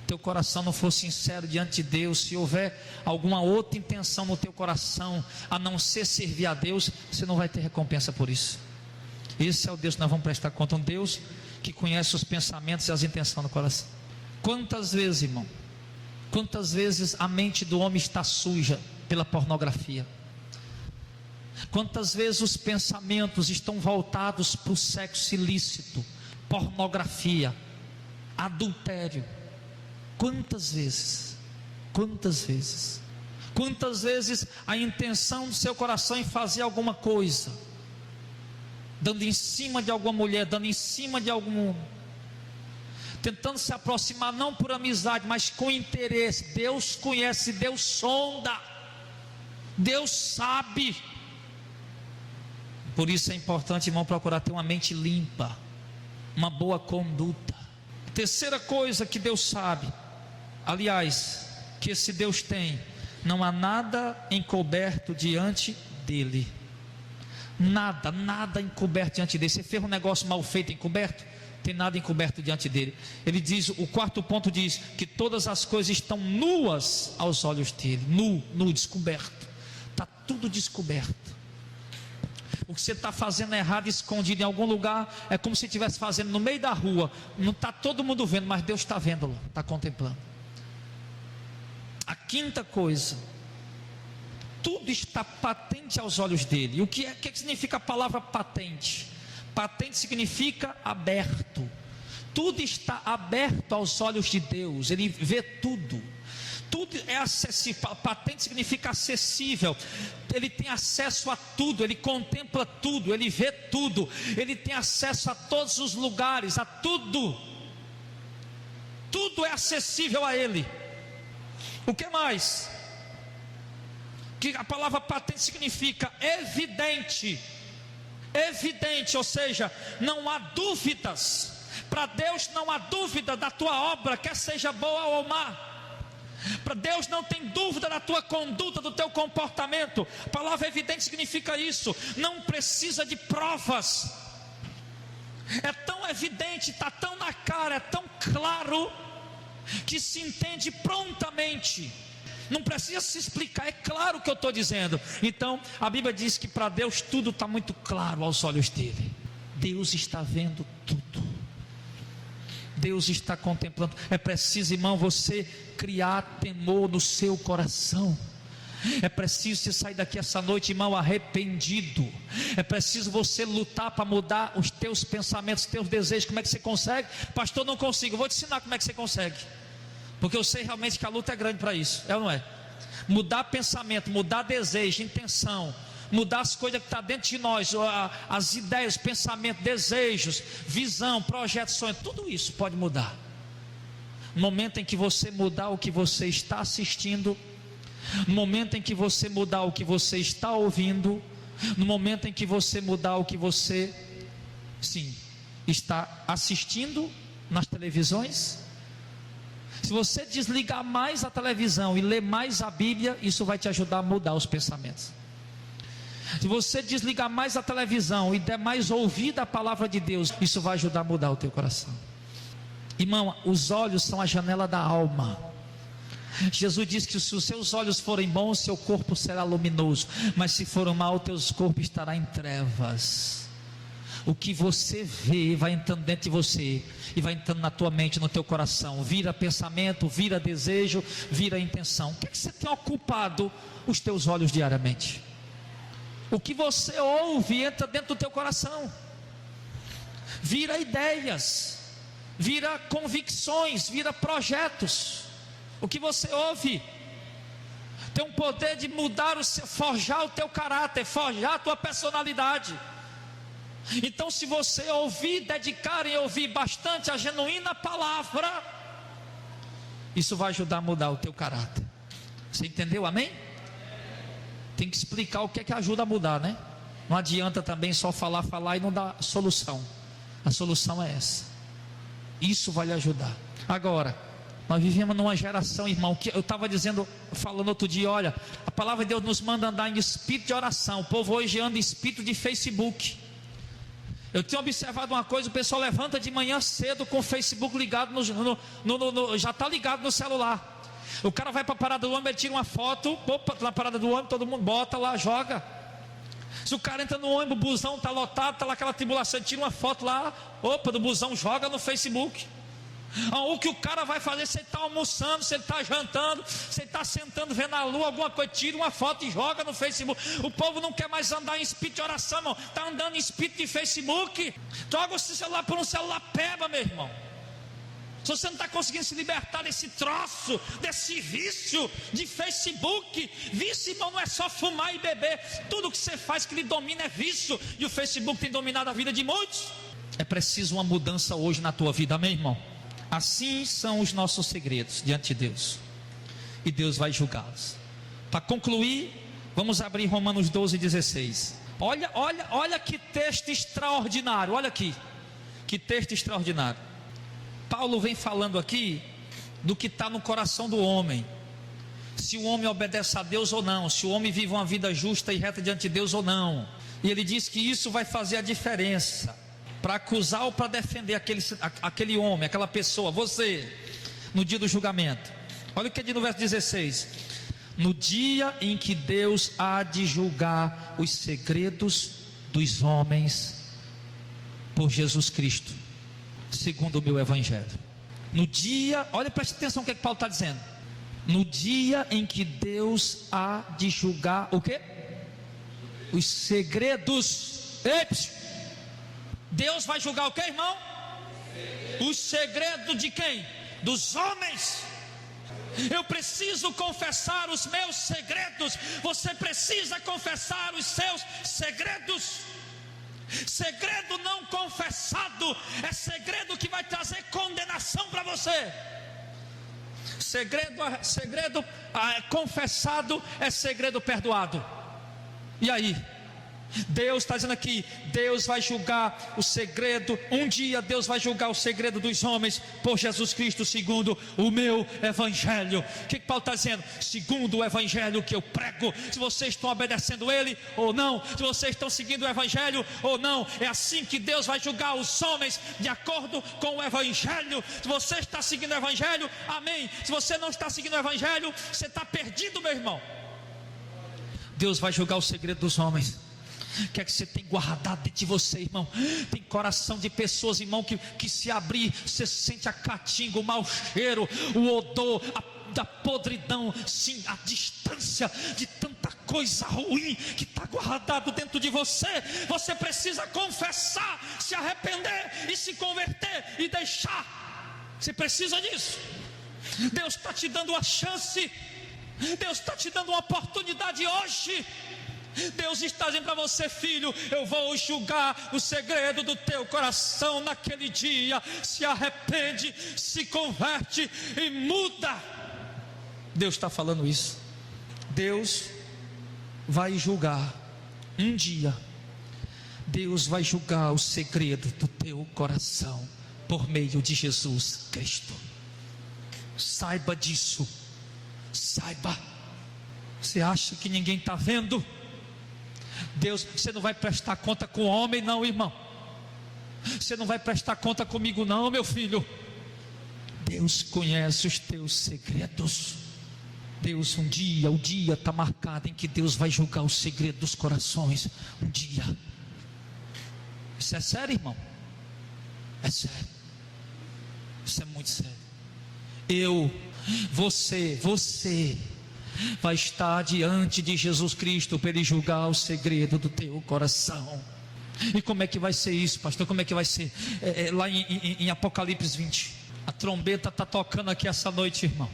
Speaker 1: Teu coração não for sincero diante de Deus, se houver alguma outra intenção no teu coração a não ser servir a Deus, você não vai ter recompensa por isso. Esse é o Deus que nós vamos prestar conta, um Deus que conhece os pensamentos e as intenções do coração. Quantas vezes, irmão, quantas vezes a mente do homem está suja pela pornografia? Quantas vezes os pensamentos estão voltados para o sexo ilícito, pornografia, adultério? Quantas vezes? Quantas vezes? Quantas vezes a intenção do seu coração em fazer alguma coisa, dando em cima de alguma mulher, dando em cima de algum, tentando se aproximar não por amizade, mas com interesse. Deus conhece, Deus sonda, Deus sabe. Por isso é importante, irmão, procurar ter uma mente limpa, uma boa conduta. Terceira coisa que Deus sabe, aliás, que esse Deus tem: não há nada encoberto diante dele. Nada, nada encoberto diante dele. Você fez um negócio mal feito, encoberto? Tem nada encoberto diante dele. Ele diz, o quarto ponto diz que todas as coisas estão nuas aos olhos dele. Nu, descoberto. Está tudo descoberto. O que você está fazendo errado, escondido em algum lugar, é como se estivesse fazendo no meio da rua. Não está todo mundo vendo, mas Deus está vendo, está contemplando. A quinta coisa: tudo está patente aos olhos dele. O que significa a palavra patente? Patente significa aberto. Tudo está aberto aos olhos de Deus. Ele vê tudo. Tudo é acessível. Patente significa acessível. Ele tem acesso a tudo. Ele contempla tudo. Ele vê tudo. Ele tem acesso a todos os lugares, a tudo. Tudo é acessível a ele. O que mais? Que a palavra patente significa evidente. Evidente, ou seja, não há dúvidas. Para Deus não há dúvida da tua obra, quer seja boa ou má. Para Deus não tem dúvida da tua conduta, do teu comportamento. A palavra evidente significa isso. Não precisa de provas. É tão evidente, está tão na cara, é tão claro, que se entende prontamente. Não precisa se explicar, é claro o que eu estou dizendo. Então a Bíblia diz que para Deus tudo está muito claro aos olhos dele. Deus está vendo tudo. Deus está contemplando. É preciso, irmão, você criar temor no seu coração. É preciso você sair daqui essa noite, irmão, arrependido. É preciso você lutar para mudar os teus pensamentos, os teus desejos. Como é que você consegue? Pastor, não consigo. Eu vou te ensinar como é que você consegue, porque eu sei realmente que a luta é grande para isso, é ou não é? Mudar pensamento, mudar desejo, intenção, mudar as coisas que estão dentro de nós, as ideias, pensamento, desejos, visão, projetos, sonhos, tudo isso pode mudar. No momento em que você mudar o que você está assistindo, no momento em que você mudar o que você está ouvindo, no momento em que você mudar o que você, sim, está assistindo nas televisões. Se você desligar mais a televisão e ler mais a Bíblia, isso vai te ajudar a mudar os pensamentos. Se você desligar mais a televisão e der mais ouvido à palavra de Deus, isso vai ajudar a mudar o teu coração. Irmão, os olhos são a janela da alma. Jesus disse que se os seus olhos forem bons, seu corpo será luminoso, mas se forem maus, teu corpo estará em trevas. O que você vê vai entrando dentro de você e vai entrando na tua mente, no teu coração. Vira pensamento, vira desejo, vira intenção. O que é que você tem ocupado os teus olhos diariamente? O que você ouve entra dentro do teu coração. Vira ideias, vira convicções, vira projetos. O que você ouve tem um poder de mudar forjar o teu caráter, forjar a tua personalidade. Então, se você ouvir, dedicar e ouvir bastante a genuína palavra, isso vai ajudar a mudar o teu caráter. Você entendeu? Amém? Tem que explicar o que é que ajuda a mudar, né? Não adianta também só falar e não dar solução. A solução é essa. Isso vai lhe ajudar. Agora, nós vivemos numa geração, irmão, que eu estava falando outro dia, olha, a palavra de Deus nos manda andar em espírito de oração. O povo hoje anda em espírito de Facebook. Eu tenho observado uma coisa: o pessoal levanta de manhã cedo com o Facebook ligado, já está ligado no celular. O cara vai para a parada do ônibus, ele tira uma foto, na parada do ônibus, todo mundo bota lá, joga. Se o cara entra no ônibus, o busão está lotado, está lá aquela tribulação, tira uma foto lá, opa, do busão, joga no Facebook. O que o cara vai fazer, se ele está almoçando, se ele está jantando, se ele está sentando, vendo a lua, alguma coisa, tira uma foto e joga no Facebook. O povo não quer mais andar em espírito de oração, irmão, está andando em espírito de Facebook. Joga o celular por um celular peba, meu irmão. Se você não está conseguindo se libertar desse troço, desse vício de Facebook, vício, irmão, não é só fumar e beber, tudo que você faz que lhe domina é vício, e o Facebook tem dominado a vida de muitos. É preciso uma mudança hoje na tua vida, amém, irmão? Assim são os nossos segredos diante de Deus, e Deus vai julgá-los. Para concluir, vamos abrir Romanos 12:16. Olha que texto extraordinário, olha aqui, que texto extraordinário. Paulo vem falando aqui do que está no coração do homem, se o homem obedece a Deus ou não, se o homem vive uma vida justa e reta diante de Deus ou não. E ele diz que isso vai fazer a diferença para acusar ou para defender aquele homem, aquela pessoa, você, no dia do julgamento. Olha o que diz no verso 16: no dia em que Deus há de julgar os segredos dos homens por Jesus Cristo, segundo o meu evangelho. No dia, olha, preste atenção o que Paulo está dizendo. No dia em que Deus há de julgar o quê? Os segredos. Deus vai julgar o que, irmão? Os segredos de quem? Dos homens. Eu preciso confessar os meus segredos. Você precisa confessar os seus segredos. Segredo não confessado é segredo que vai trazer condenação para você. Segredo confessado é segredo perdoado. E aí? Deus está dizendo aqui, Deus vai julgar o segredo, um dia Deus vai julgar o segredo dos homens por Jesus Cristo, segundo o meu evangelho. O que Paulo está dizendo? Segundo o evangelho que eu prego, se vocês estão obedecendo ele ou não, se vocês estão seguindo o evangelho ou não, é assim que Deus vai julgar os homens, de acordo com o evangelho. Se você está seguindo o evangelho, amém. Se você não está seguindo o evangelho, você está perdido, meu irmão. Deus vai julgar o segredo dos homens. O que é que você tem guardado dentro de você, irmão? Tem coração de pessoas, irmão, que se abrir, você sente a caatinga, o mau cheiro, o odor, da podridão, sim, a distância de tanta coisa ruim que está guardado dentro de você. Você precisa confessar, se arrepender e se converter e deixar. Você precisa disso. Deus está te dando a chance, Deus está te dando uma oportunidade hoje. Deus está dizendo para você, filho, eu vou julgar o segredo do teu coração naquele dia. Se arrepende, se converte e muda. Deus está falando isso. Deus vai julgar um dia. Deus vai julgar o segredo do teu coração por meio de Jesus Cristo. Saiba disso. Saiba. Você acha que ninguém está vendo? Deus, você não vai prestar conta com o homem, não, irmão. Você não vai prestar conta comigo, não, meu filho. Deus conhece os teus segredos. Deus, o dia está marcado em que Deus vai julgar o segredo dos corações. Um dia. Isso é sério, irmão? É sério. Isso é muito sério. Você vai estar diante de Jesus Cristo para Ele julgar o segredo do teu coração. E como é que vai ser isso, pastor? Como é que vai ser? Lá em Apocalipse 20, a trombeta está tocando aqui essa noite, irmão.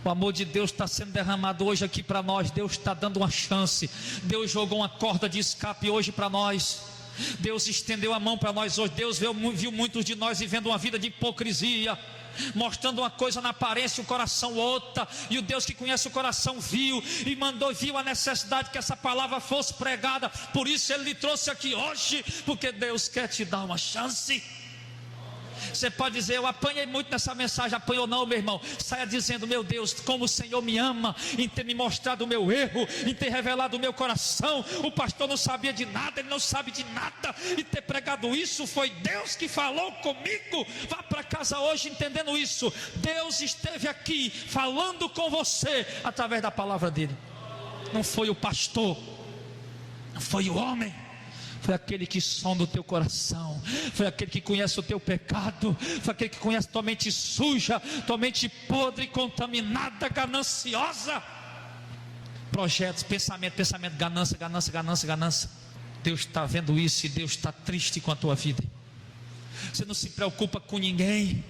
Speaker 1: O amor de Deus está sendo derramado hoje aqui para nós. Deus está dando uma chance. Deus jogou uma corda de escape hoje para nós. Deus estendeu a mão para nós hoje. Deus viu muitos de nós vivendo uma vida de hipocrisia, mostrando uma coisa na aparência, o coração outra. E o Deus que conhece o coração viu a necessidade que essa palavra fosse pregada. Por isso Ele lhe trouxe aqui hoje, porque Deus quer te dar uma chance. Você pode dizer, eu apanhei muito nessa mensagem. Apanhou não, meu irmão. Saia dizendo, meu Deus, como o Senhor me ama, em ter me mostrado o meu erro, em ter revelado o meu coração. O pastor não sabia de nada, ele não sabe de nada, e ter pregado isso, foi Deus que falou comigo. Vá para casa hoje entendendo isso. Deus esteve aqui falando com você através da palavra dele. Não foi o pastor, foi o homem, foi aquele que sonda o teu coração, foi aquele que conhece o teu pecado, foi aquele que conhece tua mente suja, tua mente podre, contaminada, gananciosa. Projetos, pensamento, ganância. Deus está vendo isso e Deus está triste com a tua vida. Você não se preocupa com ninguém,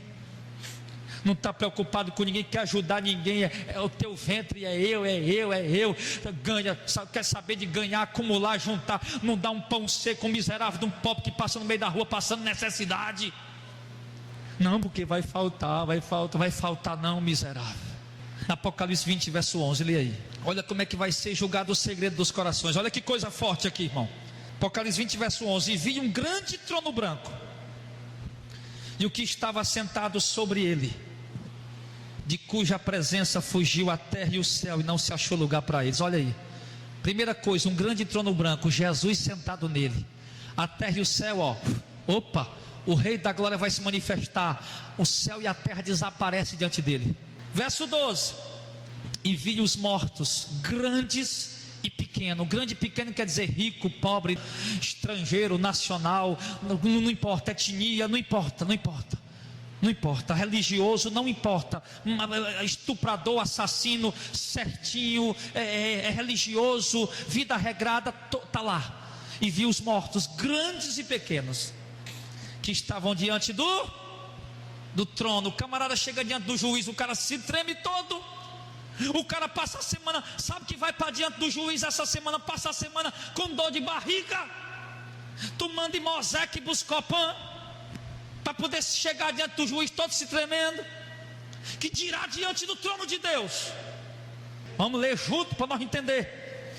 Speaker 1: não está preocupado com ninguém, quer ajudar ninguém, é o teu ventre, é eu, ganha, quer saber de ganhar, acumular, juntar, não dá um pão seco, um miserável de um pobre que passa no meio da rua passando necessidade, não, porque vai faltar não, miserável. Apocalipse 20 verso 11, lê aí, olha como é que vai ser julgado o segredo dos corações, olha que coisa forte aqui, irmão. Apocalipse 20 verso 11, e vi um grande trono branco, e o que estava sentado sobre ele, de cuja presença fugiu a terra e o céu, e não se achou lugar para eles. Olha aí, primeira coisa, um grande trono branco, Jesus sentado nele, a terra e o céu, opa, o Rei da Glória vai se manifestar, o céu e a terra desaparecem diante dele. Verso 12, e vi os mortos, grandes e pequeno. Grande e pequeno quer dizer rico, pobre, estrangeiro, nacional, não importa, etnia, não importa, religioso, não importa, estuprador, assassino, certinho, religioso, vida regrada, está lá. E vi os mortos, grandes e pequenos, que estavam diante do trono. O camarada chega diante do juiz, o cara se treme todo. O cara passa a semana, sabe que vai para diante do juiz essa semana, passa a semana com dor de barriga, tomando Imosec e Buscopan, para poder chegar diante do juiz todo se tremendo, que dirá diante do trono de Deus. Vamos ler junto para nós entender.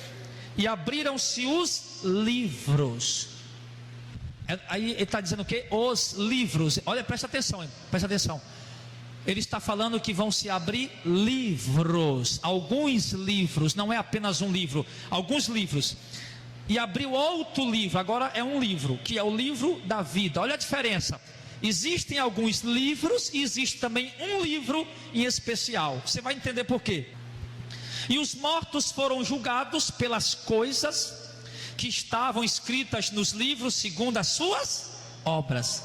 Speaker 1: E abriram-se os livros. Aí ele está dizendo o que? Os livros. Olha, presta atenção. Ele está falando que vão se abrir livros, alguns livros, não é apenas um livro, alguns livros. E abriu outro livro, agora é um livro, que é o livro da vida. Olha a diferença. Existem alguns livros e existe também um livro em especial. Você vai entender por quê. E os mortos foram julgados pelas coisas que estavam escritas nos livros segundo as suas obras.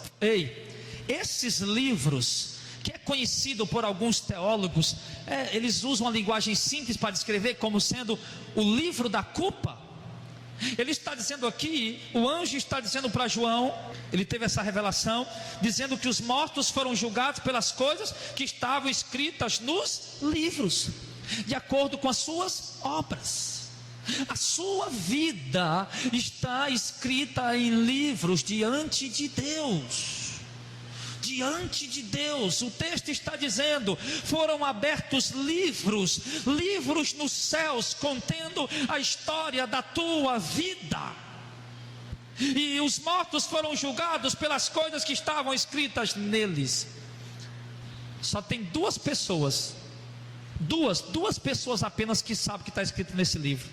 Speaker 1: Esses livros, que é conhecido por alguns teólogos, eles usam uma linguagem simples para descrever como sendo o livro da culpa. Ele está dizendo aqui, o anjo está dizendo para João, ele teve essa revelação, dizendo que os mortos foram julgados pelas coisas que estavam escritas nos livros, de acordo com as suas obras. A sua vida está escrita em livros diante de Deus. Diante de Deus, o texto está dizendo, foram abertos livros nos céus, contendo a história da tua vida. E os mortos foram julgados pelas coisas que estavam escritas neles. Só tem duas pessoas apenas que sabem o que está escrito nesse livro.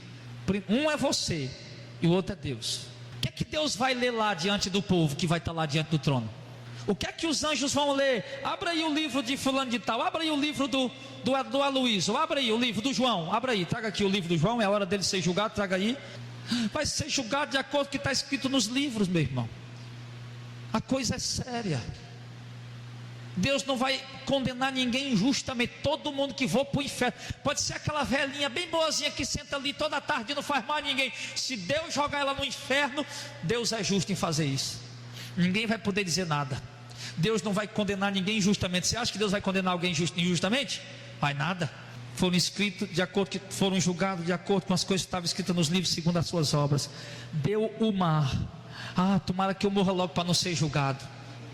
Speaker 1: Um é você e o outro é Deus. O que é que Deus vai ler lá diante do povo que vai estar lá diante do trono? O que é que os anjos vão ler? Abra aí o livro de fulano de tal, abra aí o livro do Aloysio, abra aí o livro do João, abra aí, traga aqui o livro do João, é a hora dele ser julgado, traga aí. Vai ser julgado de acordo com o que está escrito nos livros, meu irmão. A coisa é séria. Deus não vai condenar ninguém injustamente. Todo mundo que for para o inferno, pode ser aquela velhinha bem boazinha que senta ali toda tarde e não faz mal a ninguém. Se Deus jogar ela no inferno, Deus é justo em fazer isso. Ninguém vai poder dizer nada. Deus não vai condenar ninguém injustamente. Você acha que Deus vai condenar alguém injustamente? Vai nada. Foram escritos de acordo que foram julgados de acordo com as coisas que estavam escritas nos livros segundo as suas obras. Deu o mar. Tomara que eu morra logo para não ser julgado.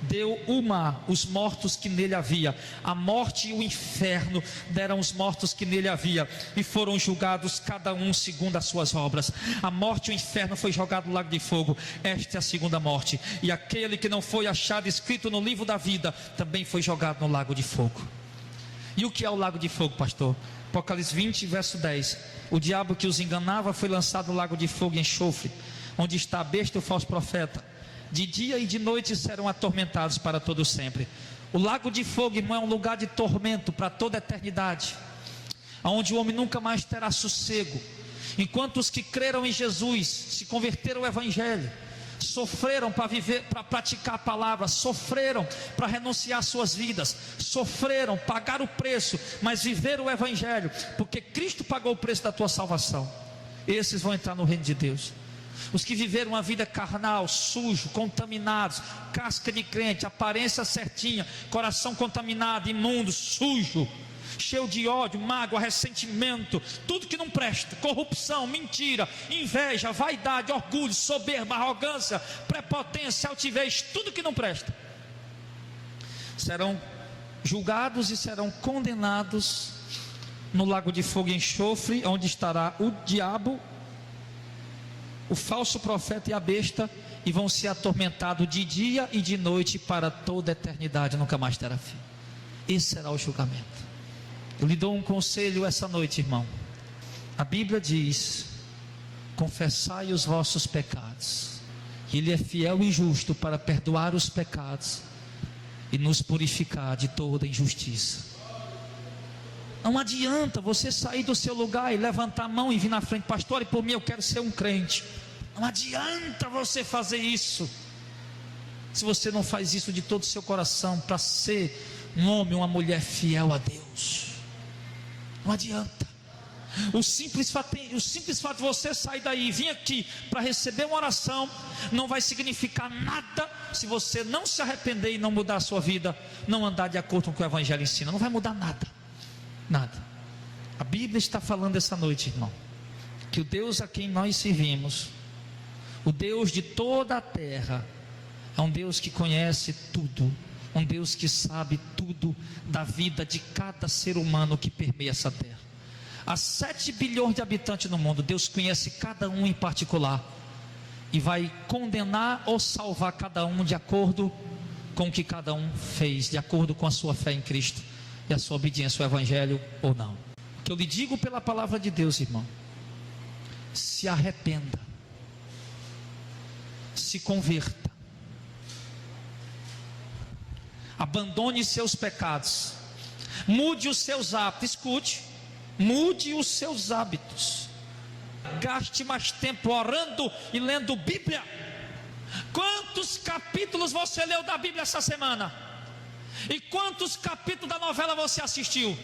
Speaker 1: Deu o mar, os mortos que nele havia. A morte e o inferno deram os mortos que nele havia, e foram julgados cada um segundo as suas obras. A morte e o inferno foi jogado no lago de fogo. Esta é a segunda morte. E aquele que não foi achado escrito no livro da vida também foi jogado no lago de fogo. E o que é o lago de fogo, pastor? Apocalipse 20 verso 10. O diabo que os enganava foi lançado no lago de fogo e enxofre, onde está a besta e o falso profeta. De dia e de noite serão atormentados para todo sempre. O lago de fogo, irmão, é um lugar de tormento para toda a eternidade, onde o homem nunca mais terá sossego. Enquanto os que creram em Jesus, se converteram ao Evangelho, sofreram para viver, para praticar a palavra, sofreram para renunciar às suas vidas, sofreram, pagaram o preço, mas viveram o Evangelho, porque Cristo pagou o preço da tua salvação. Esses vão entrar no reino de Deus. Os que viveram uma vida carnal, sujo, contaminados, casca de crente, aparência certinha, coração contaminado, imundo, sujo, cheio de ódio, mágoa, ressentimento, tudo que não presta, corrupção, mentira, inveja, vaidade, orgulho, soberba, arrogância, prepotência, altivez, tudo que não presta, serão julgados e serão condenados no lago de fogo e enxofre, onde estará o diabo, o falso profeta e a besta, e vão ser atormentados de dia e de noite para toda a eternidade, nunca mais terá fim. Esse será o julgamento. Eu lhe dou um conselho essa noite, irmão. A Bíblia diz: confessai os vossos pecados, Ele é fiel e justo para perdoar os pecados e nos purificar de toda injustiça. Não adianta você sair do seu lugar e levantar a mão e vir na frente: pastor, e por mim eu quero ser um crente. Não adianta você fazer isso, se você não faz isso de todo o seu coração, para ser um homem, uma mulher fiel a Deus. Não adianta. O simples fato de você sair daí e vir aqui para receber uma oração não vai significar nada se você não se arrepender e não mudar a sua vida, não andar de acordo com o que o Evangelho ensina. Não vai mudar nada, nada. A Bíblia está falando essa noite, irmão, que o Deus a quem nós servimos, o Deus de toda a terra, é um Deus que conhece tudo, um Deus que sabe tudo da vida de cada ser humano que permeia essa terra. Há 7 bilhões de habitantes no mundo. Deus conhece cada um em particular e vai condenar ou salvar cada um de acordo com o que cada um fez, de acordo com a sua fé em Cristo e a sua obediência ao Evangelho ou não. O que eu lhe digo pela palavra de Deus, irmão: se arrependa, se converta, abandone seus pecados, mude os seus hábitos. Escute, mude os seus hábitos, gaste mais tempo orando e lendo Bíblia. Quantos capítulos você leu da Bíblia essa semana? E quantos capítulos da novela você assistiu?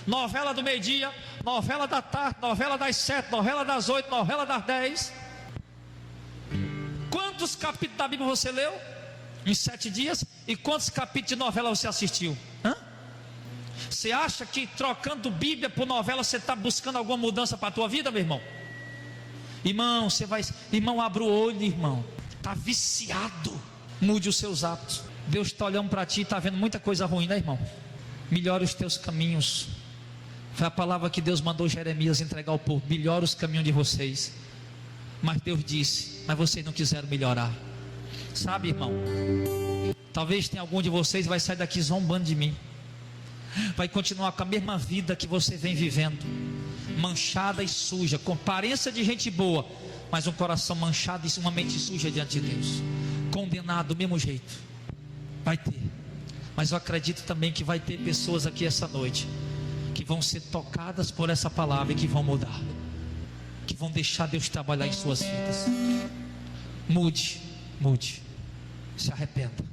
Speaker 1: Novela do meio-dia, novela da tarde, novela das 7, novela das 8, novela das 10. Quantos capítulos da Bíblia você leu em 7 dias? E quantos capítulos de novela você assistiu? Você acha que trocando Bíblia por novela você está buscando alguma mudança para a tua vida, meu irmão? Irmão, abra o olho, irmão. Está viciado. Mude os seus hábitos. Deus está olhando para ti e está vendo muita coisa ruim, né, irmão? Melhore os teus caminhos. Foi a palavra que Deus mandou Jeremias entregar ao povo: melhore os caminhos de vocês. Mas Deus disse: mas vocês não quiseram melhorar. Sabe, irmão, talvez tenha algum de vocês que vai sair daqui zombando de mim, vai continuar com a mesma vida que você vem vivendo, manchada e suja, com aparência de gente boa, mas um coração manchado e uma mente suja diante de Deus, condenado do mesmo jeito. Vai ter, mas eu acredito também que vai ter pessoas aqui essa noite que vão ser tocadas por essa palavra e que vão mudar, que vão deixar Deus trabalhar em suas vidas. Mude, se arrependa.